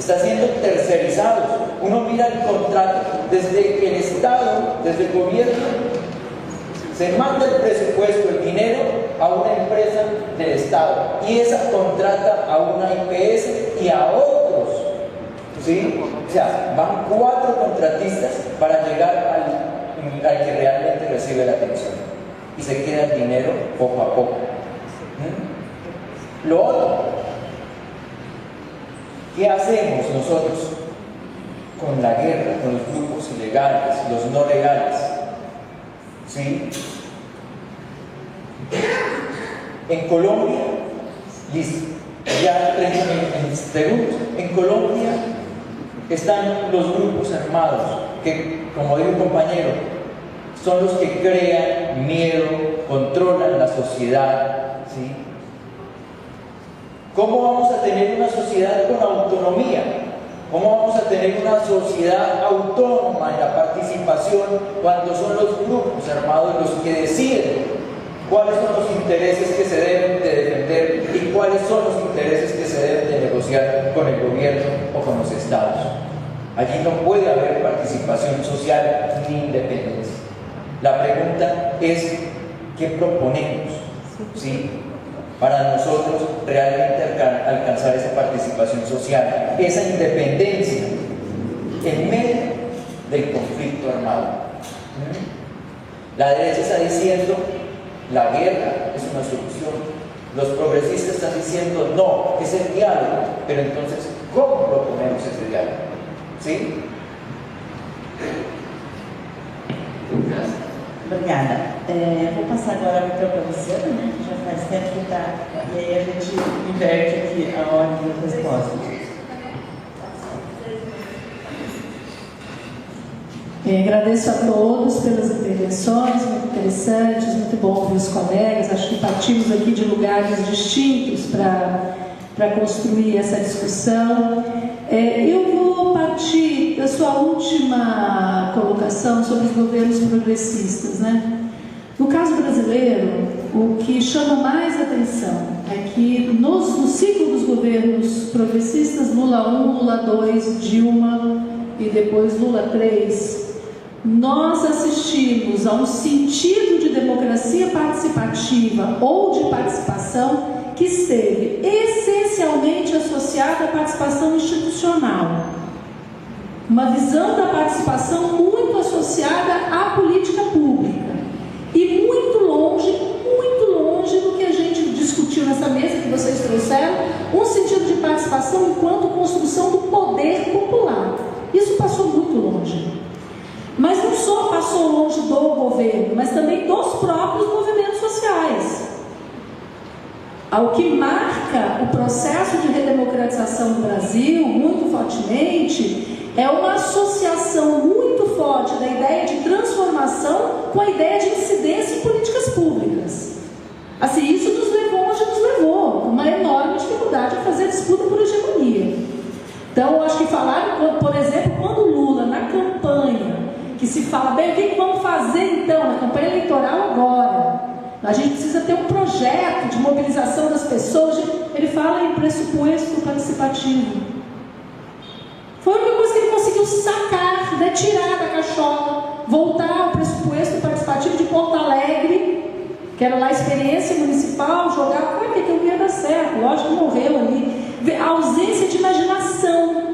está siendo tercerizados. Uno mira el contrato, desde el Estado, desde el gobierno, se manda el presupuesto, el dinero, a una empresa del Estado, y esa contrata a una IPS y a otros, ¿sí? O sea, van 4 contratistas para llegar al que realmente recibe la atención, y se queda el dinero poco a poco. Lo otro, ¿qué hacemos nosotros con la guerra, con los grupos ilegales, los no legales? ¿Sí? En Colombia, listo, ya 30 segundos. En Colombia están los grupos armados, que, como dijo un compañero, son los que crean miedo, controlan la sociedad, ¿sí? ¿Cómo vamos a tener una sociedad con autonomía? ¿Cómo vamos a tener una sociedad autónoma en la participación cuando son los grupos armados los que deciden cuáles son los intereses que se deben de defender y cuáles son los intereses que se deben de negociar con el gobierno o con los estados? Allí no puede haber participación social ni independencia. La pregunta es, ¿qué proponemos? ¿Sí? Para nosotros realmente alcanzar esa participación social, esa independencia en medio del conflicto armado. La derecha está diciendo la guerra es una solución, los progresistas están diciendo no, es el diálogo, pero entonces ¿cómo proponemos ese diálogo? ¿Sí? Obrigada. Vou passar agora a micro para você, né? Já faz tempo que está. E aí a gente inverte aqui a ordem das respostas. Agradeço a todos pelas intervenções, muito interessantes, muito bom ouvir os colegas. Acho que partimos aqui de lugares distintos para construir essa discussão. Eu vou partir da sua última colocação sobre os governos progressistas, né? No caso brasileiro, o que chama mais atenção é que no ciclo dos governos progressistas, Lula 1, Lula 2, Dilma e depois Lula 3, nós assistimos a um sentido de democracia participativa ou de participação que esteve essencialmente associada à participação institucional. Uma visão da participação muito associada à política pública e muito longe do que a gente discutiu nessa mesa que vocês trouxeram, um sentido de participação enquanto construção do poder popular. Isso passou muito longe. Mas não só passou longe do governo, mas também dos próprios movimentos sociais. O que marca o processo de redemocratização do Brasil, muito fortemente, é uma associação muito forte da ideia de transformação com a ideia de incidência em políticas públicas. Assim, isso nos levou onde nos levou, uma enorme dificuldade a fazer disputa por hegemonia. Então, eu acho que falaram, por exemplo, quando Lula, na campanha, que se fala, bem, o que vamos fazer então na campanha eleitoral agora? A gente precisa ter um projeto de mobilização das pessoas. Ele fala em pressuposto participativo. Foi a única coisa que ele conseguiu sacar, né, tirar da cachola, voltar ao pressuposto participativo de Porto Alegre, que era lá a experiência municipal, jogar, como é que não ia dar certo? Lógico que morreu ali. A ausência de imaginação.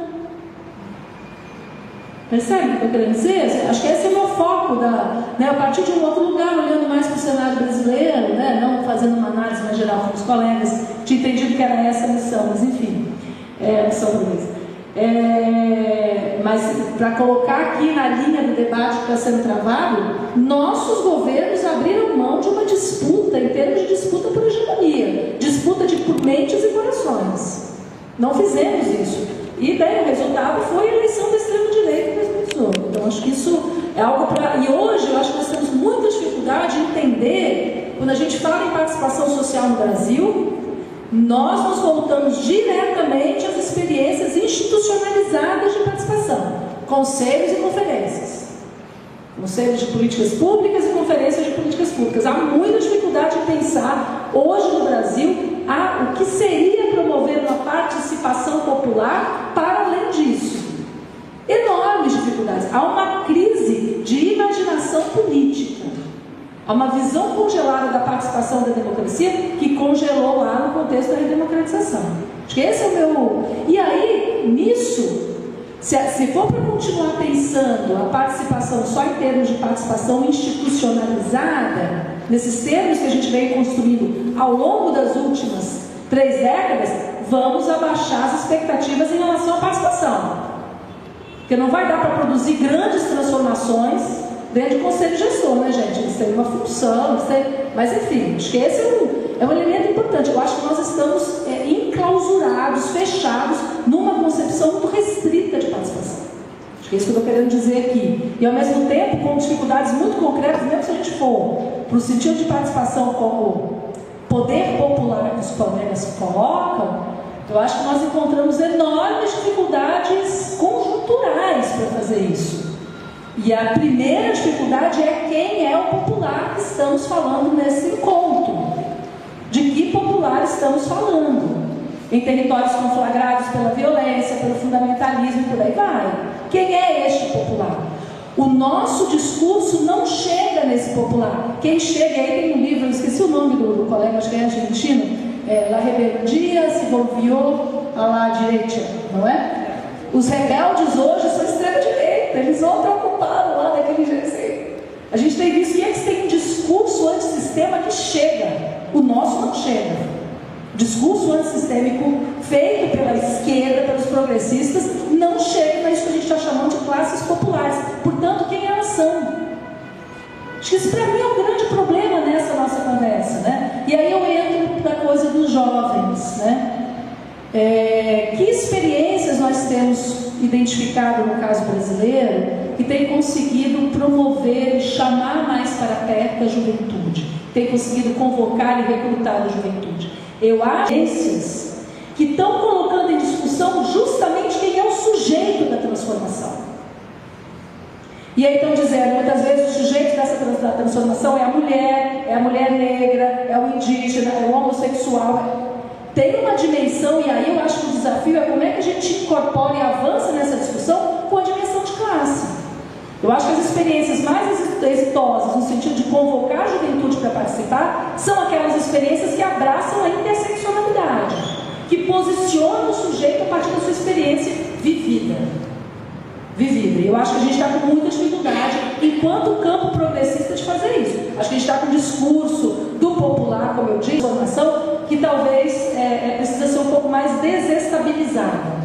Percebe o que eu quero dizer? Acho que esse é o meu foco, a partir de um outro lugar, olhando mais para o cenário brasileiro, né, não fazendo uma análise mais geral com os colegas, tinha entendido que era essa a missão, mas enfim, a missão do Luiz. Mas para colocar aqui na linha do debate que está sendo travado, nossos governos abriram mão de uma disputa, em termos de disputa por hegemonia, disputa de mentes e corações. Não fizemos isso. E bem, o resultado foi a eleição da extrema-direita em 2018. Então, acho que isso é algo para... E hoje, eu acho que nós temos muita dificuldade em entender, quando a gente fala em participação social no Brasil, nós nos voltamos diretamente às experiências institucionalizadas de participação, conselhos e conferências. Conselhos de políticas públicas e conferências de políticas públicas. Há muita dificuldade em pensar, hoje no Brasil, o que seria promover uma participação popular para além disso. Enormes dificuldades. Há uma crise de imaginação política. Há uma visão congelada da participação da democracia que congelou lá no contexto da redemocratização. Acho que esse é o meu... E aí, nisso, se for para continuar pensando a participação só em termos de participação institucionalizada, nesses termos que a gente vem construindo ao longo das últimas 3 décadas, vamos abaixar as expectativas em relação à participação. Porque não vai dar para produzir grandes transformações dentro do conselho gestor, né, gente? Eles têm uma função, mas enfim, acho que esse é um elemento importante. Eu acho que nós estamos enclausurados, fechados, numa concepção muito restrita de participação. Acho que é isso que eu estou querendo dizer aqui. E ao mesmo tempo, com dificuldades muito concretas, mesmo se a gente for para o sentido de participação como poder popular que os panelas colocam, eu acho que nós encontramos enormes dificuldades conjunturais para fazer isso. E a primeira dificuldade é quem é o popular que estamos falando nesse encontro. De que popular estamos falando? Em territórios conflagrados pela violência, pelo fundamentalismo e por aí vai. Quem é este popular? O nosso discurso não chega nesse popular. Quem chega, aí tem um livro, eu esqueci o nome do colega, acho que é argentino, La Rebeldia se volvió a la direita, não é? Os rebeldes hoje são extrema-direita, eles vão estar ocupados lá daquele jeito assim. A gente tem visto que eles têm um discurso antissistema que chega, o nosso não chega. O discurso antissistêmico feito pela esquerda, pelos progressistas, não chega nisso que a gente está chamando de classes populares. Portanto, quem elas são? Acho que isso para mim é um grande problema nessa nossa conversa, né? E aí eu entro na coisa dos jovens, né? Que experiências nós temos identificado no caso brasileiro que tem conseguido promover e chamar mais para perto a juventude, tem conseguido convocar e recrutar a juventude? Eu acho que estão colocando em discussão justamente quem é o sujeito da transformação. E aí estão dizendo, muitas vezes o sujeito da transformação é a mulher negra, é o indígena, é o homossexual. Tem uma dimensão, e aí eu acho que o desafio é como é que a gente incorpora e avança nessa discussão com a dimensão de classe. Eu acho que as experiências mais exitosas, no sentido de convocar a juventude para participar, são aquelas experiências que abraçam a interseccionalidade, que posicionam o sujeito a partir da sua experiência vivida. Eu acho que a gente está com muita dificuldade, enquanto campo progressista, de fazer isso. Acho que a gente está com um discurso do popular, como eu disse, formação, que talvez precisa ser um pouco mais desestabilizado.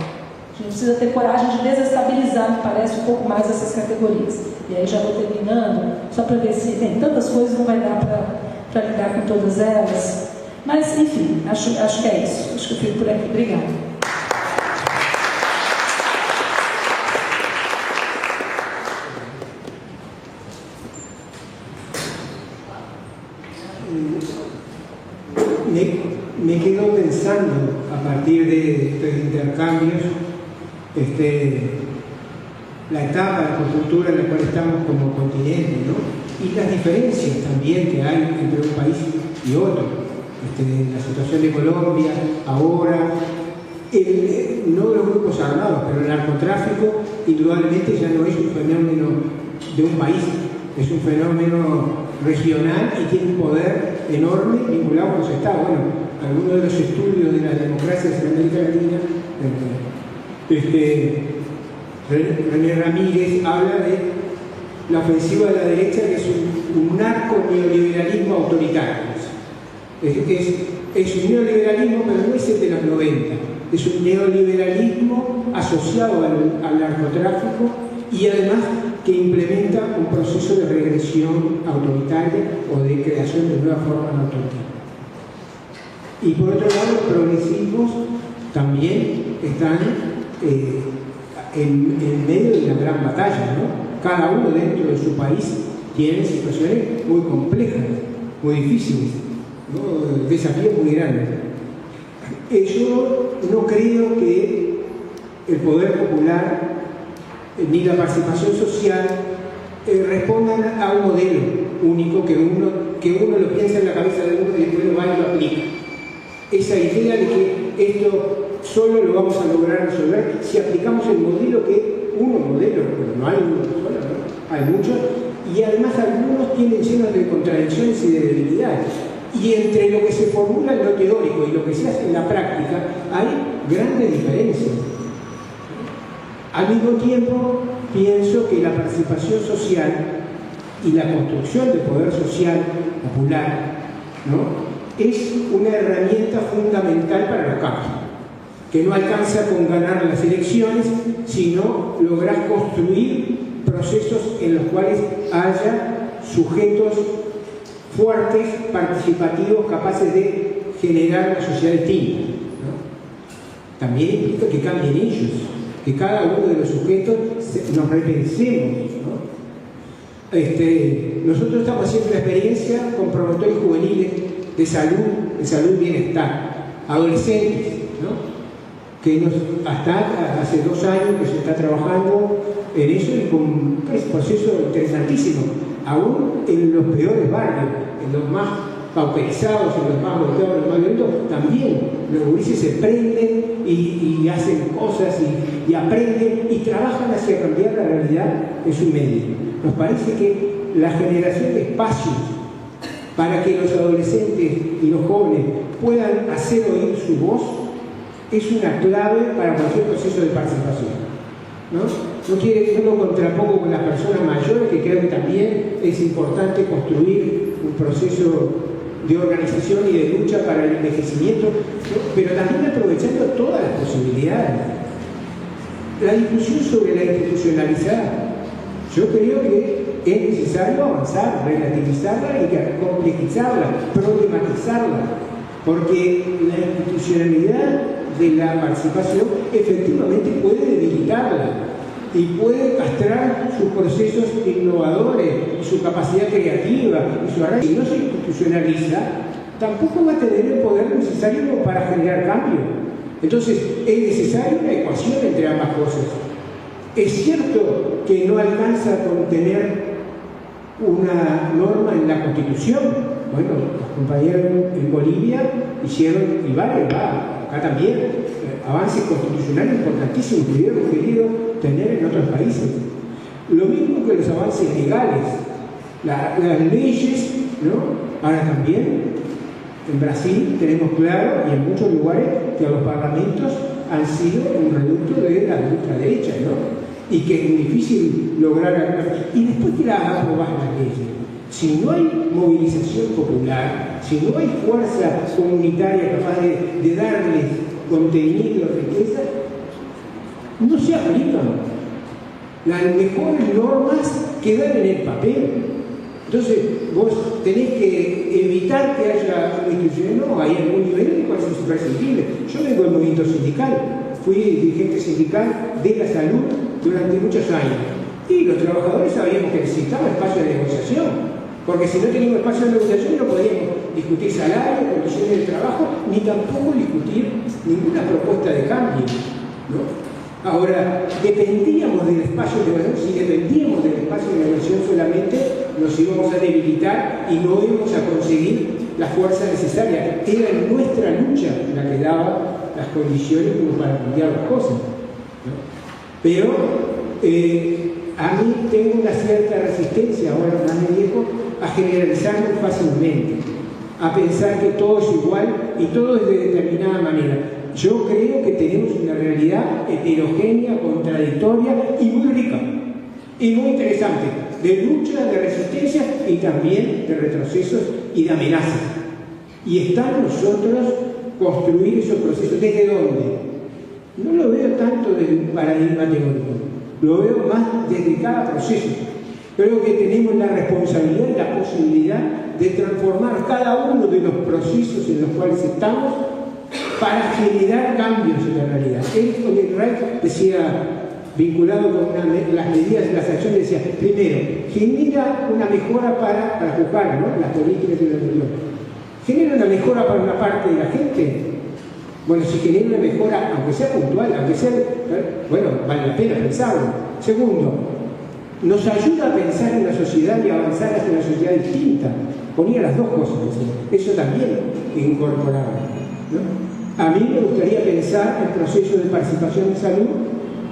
A gente precisa ter coragem de desestabilizar, me parece, um pouco mais essas categorias. E aí já vou terminando, só para ver se tem tantas coisas, não vai dar para lidar com todas elas. Mas, enfim, acho que é isso. Acho que eu fico por aqui. Obrigada. Me quedo pensando, a partir de estos intercambios, la etapa, la coyuntura en la cual estamos como continente, ¿no? Y las diferencias también que hay entre un país y otro. La situación de Colombia, ahora, no los grupos armados, pero el narcotráfico indudablemente ya no es un fenómeno de un país, es un fenómeno regional y tiene un poder enorme vinculado con los estados. Bueno, algunos de los estudios de las democracias en América Latina, René Ramírez habla de la ofensiva de la derecha, que es un narco-neoliberalismo autoritario. Es un neoliberalismo, pero no es el de los 90, es un neoliberalismo asociado al narcotráfico y además que implementa un proceso de regresión autoritaria o de creación de nuevas formas autoritativas. Y por otro lado, los progresismos también están en medio de la gran batalla, ¿no? Cada uno dentro de su país tiene situaciones muy complejas, muy difíciles, ¿no? Desafíos muy grandes. Yo no creo que el poder popular ni la participación social respondan a un modelo único que uno lo piensa en la cabeza de uno y después lo va y lo aplica. Esa idea de que esto solo lo vamos a lograr resolver si aplicamos el modelo pero no hay uno solo, ¿no? Hay muchos, y además algunos tienen llenos de contradicciones y de debilidades. Y entre lo que se formula en lo teórico y lo que se hace en la práctica hay grandes diferencias. Al mismo tiempo, pienso que la participación social y la construcción del poder social popular, ¿no?, es una herramienta fundamental para los cambios, que no alcanza con ganar las elecciones, sino lograr construir procesos en los cuales haya sujetos fuertes, participativos, capaces de generar una sociedad distinta, ¿no? También implica que cambien ellos, que cada uno de los sujetos nos repensemos, ¿no? Nosotros estamos haciendo una experiencia con promotores juveniles de salud y bienestar, adolescentes, ¿no?, que hasta hace 2 años que se está trabajando en eso y con un proceso interesantísimo, aún en los peores barrios, en los más pauperizados, en los más golpeados, en los más violentos, también los gurises se prenden y hacen cosas y aprenden y trabajan hacia cambiar la realidad en su medio. Nos parece que la generación de espacios para que los adolescentes y los jóvenes puedan hacer oír su voz es una clave para cualquier proceso de participación, ¿no? No quiere decir que yo lo contrapongo con las personas mayores, que creo que también es importante construir un proceso de organización y de lucha para el envejecimiento, ¿no?, pero también aprovechando todas las posibilidades. La discusión sobre la institucionalidad, yo creo que es necesario avanzar, relativizarla y complejizarla, problematizarla, porque la institucionalidad de la participación efectivamente puede debilitarla y puede castrar sus procesos innovadores y su capacidad creativa y su arraigo. Si no se institucionaliza, tampoco va a tener el poder necesario para generar cambio. Entonces es necesaria una ecuación entre ambas cosas. Es cierto que no alcanza con tener una norma en la Constitución. Bueno, los compañeros en Bolivia hicieron, y vale, acá también, avances constitucionales importantísimos que hubieran querido tener en otros países. Lo mismo que los avances legales, las leyes, ¿no? Ahora también, en Brasil tenemos claro, y en muchos lugares, que los parlamentos han sido un reducto de la ultraderecha, ¿no? Y que es muy difícil lograr. Y después que las aprobas las leyes, si no hay movilización popular, si no hay fuerza comunitaria capaz de darles contenido, riqueza, no se aplican. Las mejores normas quedan en el papel. Entonces, vos tenés que evitar que haya una institución, no, hay algún nivel en el cual es imprescindible. Yo vengo del movimiento sindical, fui dirigente sindical de la salud durante muchos años. Y los trabajadores sabíamos que necesitaba espacio de negociación, porque si no teníamos espacio de negociación no podíamos discutir salario, condiciones de trabajo, ni tampoco discutir ninguna propuesta de cambio, ¿no? Ahora, dependíamos del espacio de negociación. Si dependíamos del espacio de negociación solamente, nos íbamos a debilitar y no íbamos a conseguir la fuerza necesaria. Era nuestra lucha la que daba las condiciones como para cambiar las cosas, ¿no? Pero a mí tengo una cierta resistencia, ahora más de viejo, a generalizarlo fácilmente, a pensar que todo es igual y todo es de determinada manera. Yo creo que tenemos una realidad heterogénea, contradictoria y muy rica, y muy interesante, de lucha, de resistencia y también de retrocesos y de amenazas. Y está en nosotros construir esos procesos. ¿Desde dónde? No lo veo tanto desde un paradigma teórico, lo veo más desde cada proceso. Creo que tenemos la responsabilidad y la posibilidad de transformar cada uno de los procesos en los cuales estamos para generar cambios en la realidad. Eric Reich decía, vinculado con las medidas y las acciones, decía, primero, genera una mejora para juzgar, ¿no?, las políticas de la Unión. ¿Genera una mejora para una parte de la gente? Bueno, si genera una mejora, aunque sea puntual, aunque sea, bueno, vale la pena pensarlo. Segundo, nos ayuda a pensar en la sociedad y a avanzar hacia una sociedad distinta. Ponía las dos cosas, eso también incorporaba, ¿no? A mí me gustaría pensar en procesos de participación en salud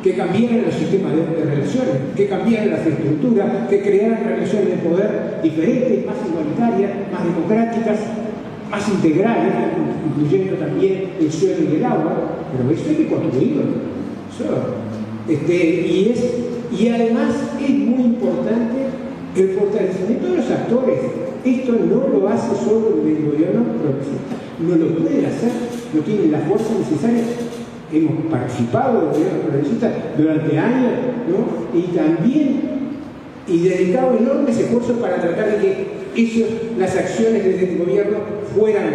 que cambiaran los sistemas de relaciones, que cambiaran las estructuras, que crearan relaciones de poder diferentes, más igualitarias, más democráticas, más integrales, incluyendo también el suelo y el agua, pero eso hay que construirlo. Y además es muy importante el fortalecimiento de los actores. Esto no lo hace solo el gobierno progresista, no lo pueden hacer, no tienen la fuerza necesaria. Hemos participado del gobierno progresista durante años, ¿no? Y dedicado enormes esfuerzos para tratar de que las acciones desde el gobierno fueran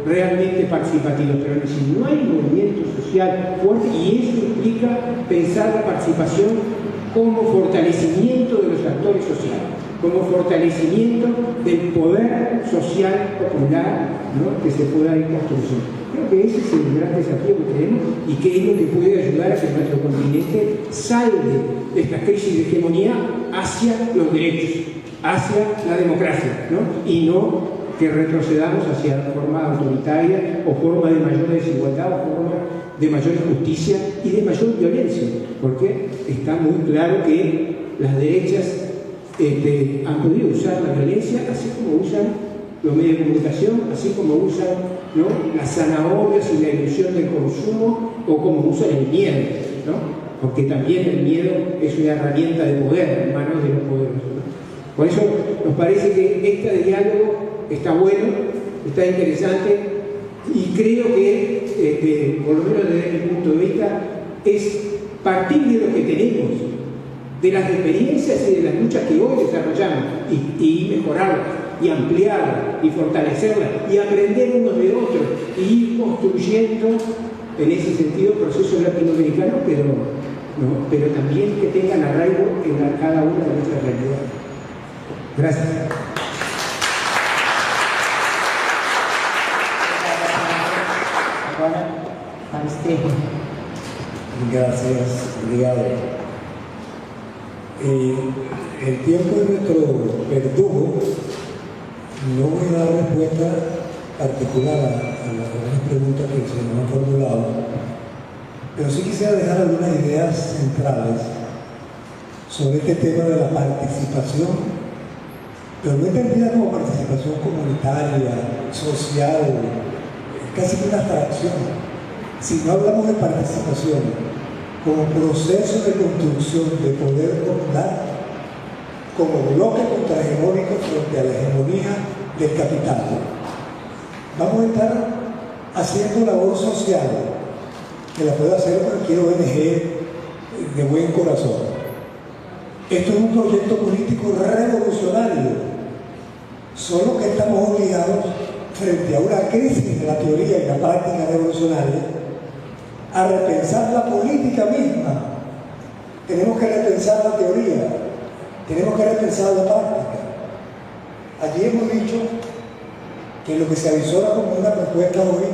realmente participativas. Pero si no hay movimiento social fuerte, y eso implica pensar la participación como fortalecimiento de los actores sociales, como fortalecimiento del poder social popular, ¿no? Que se pueda ir construyendo. Creo que ese es el gran desafío que tenemos y que es lo que puede ayudar a que nuestro continente salga de esta crisis de hegemonía hacia los derechos, hacia la democracia, ¿no? Y no que retrocedamos hacia formas autoritarias o formas de mayor desigualdad o formas de mayor injusticia y de mayor violencia, porque está muy claro que las derechas han podido usar la violencia así como usan los medios de comunicación, así como usan, ¿no?, las zanahorias y la ilusión del consumo, o como usan el miedo, ¿no? Porque también el miedo es una herramienta de poder en manos de los poderosos, ¿no? Por eso nos parece que este diálogo está bueno, está interesante, y creo que, por lo menos desde mi punto de vista, es partir de lo que tenemos, de las experiencias y de las luchas que hoy desarrollamos, y mejorarlas, y ampliarlas, y fortalecerlas, y aprender unos de otros, y ir construyendo en ese sentido procesos latinoamericanos, pero también que tengan arraigo en cada una de nuestras realidades. Gracias. Gracias, obrigado. El tiempo es nuestro verdugo. No voy a dar respuesta particular a las preguntas que se nos han formulado, pero sí quisiera dejar algunas ideas centrales sobre este tema de la participación, pero no entendida como participación comunitaria, social, casi una abstracción. Si no hablamos de participación como proceso de construcción de poder popular, como bloque contrahegemónico frente a la hegemonía del capital, vamos a estar haciendo labor social, que la puede hacer cualquier ONG de buen corazón. Esto es un proyecto político revolucionario, solo que estamos obligados, frente a una crisis de la teoría y la práctica revolucionaria, a repensar la política misma. Tenemos que repensar la teoría, tenemos que repensar la práctica. Allí hemos dicho que lo que se avisora como una propuesta hoy,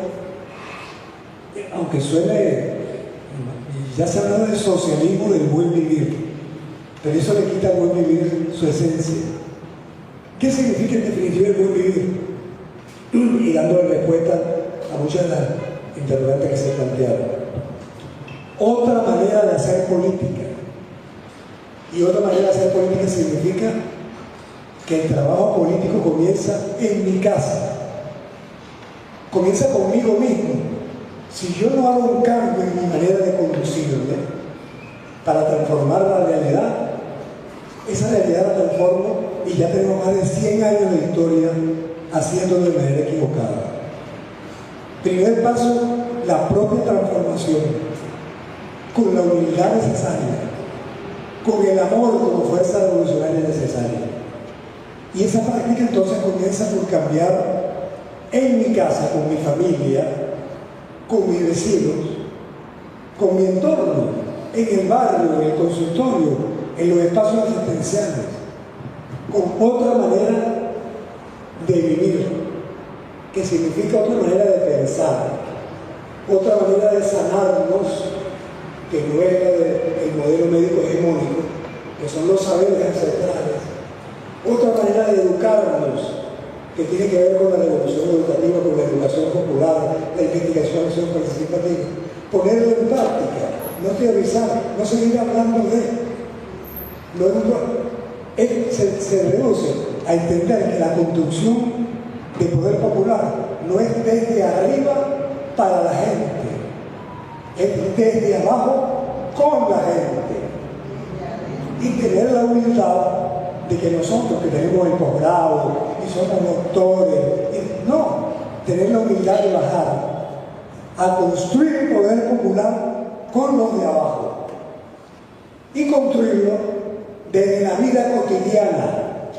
aunque suene, ya se habló del socialismo del buen vivir, pero eso le quita al buen vivir su esencia. ¿Qué significa en definitiva el buen vivir? Y dándole respuesta a muchas de las interrogantes que se plantearon. Otra manera de hacer política. Y otra manera de hacer política significa que el trabajo político comienza en mi casa. Comienza conmigo mismo. Si yo no hago un cambio en mi manera de conducirme para transformar la realidad, esa realidad la transformo y ya tenemos más de 100 años de historia haciéndolo de manera equivocada. Primer paso, la propia transformación, con la humildad necesaria, con el amor como fuerza revolucionaria necesaria. Y esa práctica entonces comienza por cambiar en mi casa, con mi familia, con mis vecinos, con mi entorno, en el barrio, en el consultorio, en los espacios asistenciales, con otra manera de vivir, que significa otra manera de pensar, otra manera de sanarnos, que no es la del modelo médico hegemónico, que son los saberes ancestrales, otra manera de educarnos, que tiene que ver con la revolución educativa, con la educación popular, la investigación participativa. Ponerlo en práctica, no teorizar, no seguir hablando de. Se reduce a entender que la construcción de poder popular no es desde arriba para la gente, es desde abajo con la gente. Y tener la humildad de que nosotros que tenemos el posgrado y somos doctores, no, tener la humildad de bajar a construir el poder popular con los de abajo y construirlo desde la vida cotidiana,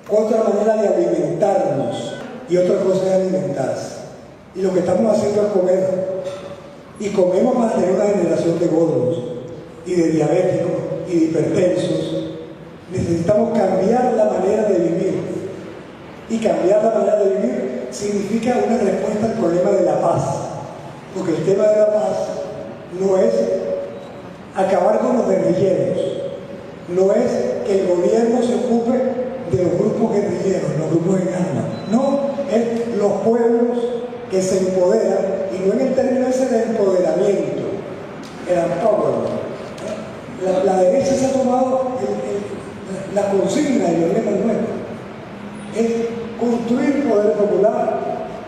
otra manera de alimentarnos y otra cosa es alimentarse. Y lo que estamos haciendo es comer. Y comemos para tener una generación de gordos y de diabéticos y de hipertensos. Necesitamos cambiar la manera de vivir. Y cambiar la manera de vivir significa una respuesta al problema de la paz. Porque el tema de la paz no es acabar con los guerrilleros, no es que el gobierno se ocupe de los grupos guerrilleros, los grupos en armas, no, es los pueblos que se empoderan, y no en el término ese de empoderamiento, el empowerment. La derecha se ha tomado la consigna y el lema nuevo, es construir poder popular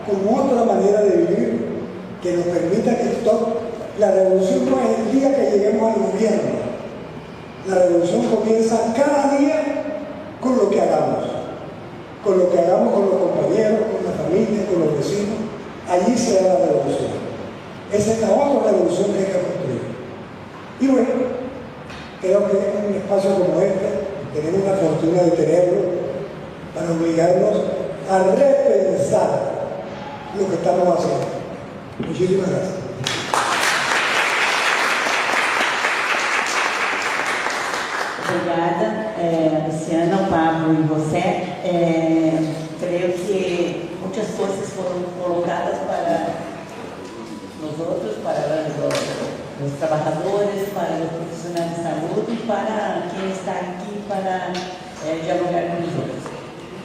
con otra manera de vivir que nos permita que la revolución no es el día que lleguemos al gobierno. La revolución comienza cada día con lo que hagamos. Con lo que hagamos con los compañeros, con la familia, con los vecinos. Allí se da la revolución. Esa es la otra revolución que hay que construir. Y bueno, creo que en un espacio como este tenemos la fortuna de tenerlo para obligarnos a repensar lo que estamos haciendo. Muchísimas gracias. Obrigada, Luciana, Pablo e você. Creio que muitas coisas foram colocadas para nós outros, para os trabalhadores, para os profissionais de saúde e para quem está aqui para dialogar com os outros.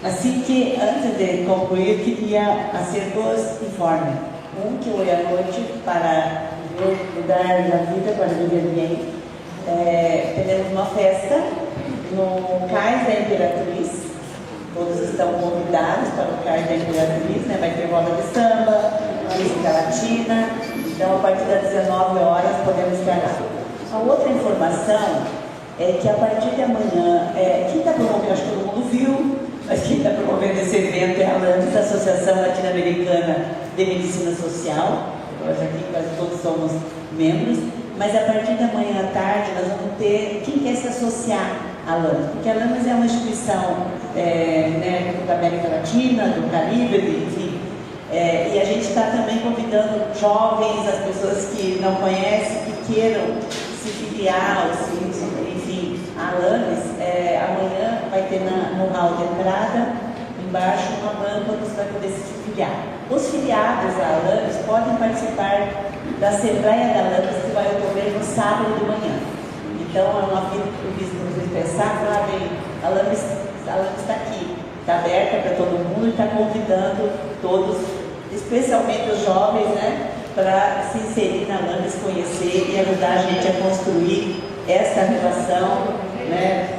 Assim que, antes de concluir, queria fazer dois informes. Que hoje à noite, para mudar a vida, para viver bem, teremos uma festa no Cais da Imperatriz. Todos estão convidados para o Cais da Imperatriz, né? Vai ter roda de samba, música latina. Então, a partir das 19 horas, podemos estar lá. A outra informação é que a partir de amanhã, quem está promovendo, acho que todo mundo viu, mas quem está promovendo esse evento é a ALANES, a Associação Latino-Americana de Medicina Social. Nós aqui quase todos somos membros. Mas a partir da manhã à tarde nós vamos ter quem quer se associar à ALANES, porque a ALANES é uma instituição da América Latina, do Caribe, enfim, e a gente está também convidando jovens, as pessoas que não conhecem, que queiram se filiar, enfim, a ALANES. Amanhã vai ter no hall de entrada, embaixo, uma banca onde você vai poder se filiar. Os filiados à ALANES podem participar da Assembleia da ALANES, que vai ocorrer no sábado de manhã. Então, é uma vida que eu quis nos expressar, falar bem, a ALANES está aqui, está aberta para todo mundo e está convidando todos, especialmente os jovens, né, para se inserir na ALANES, conhecer e ajudar a gente a construir essa relação, né,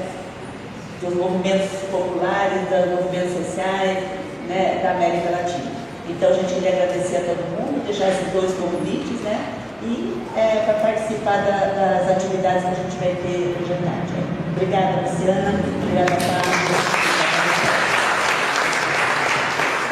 dos movimentos populares, dos movimentos sociais, né, da América Latina. Então, a gente queria agradecer a todo mundo, deixar esses dois convites, né? E para participar das atividades que a gente vai ter hoje à tarde. Obrigada, Luciana. Obrigada, Pablo.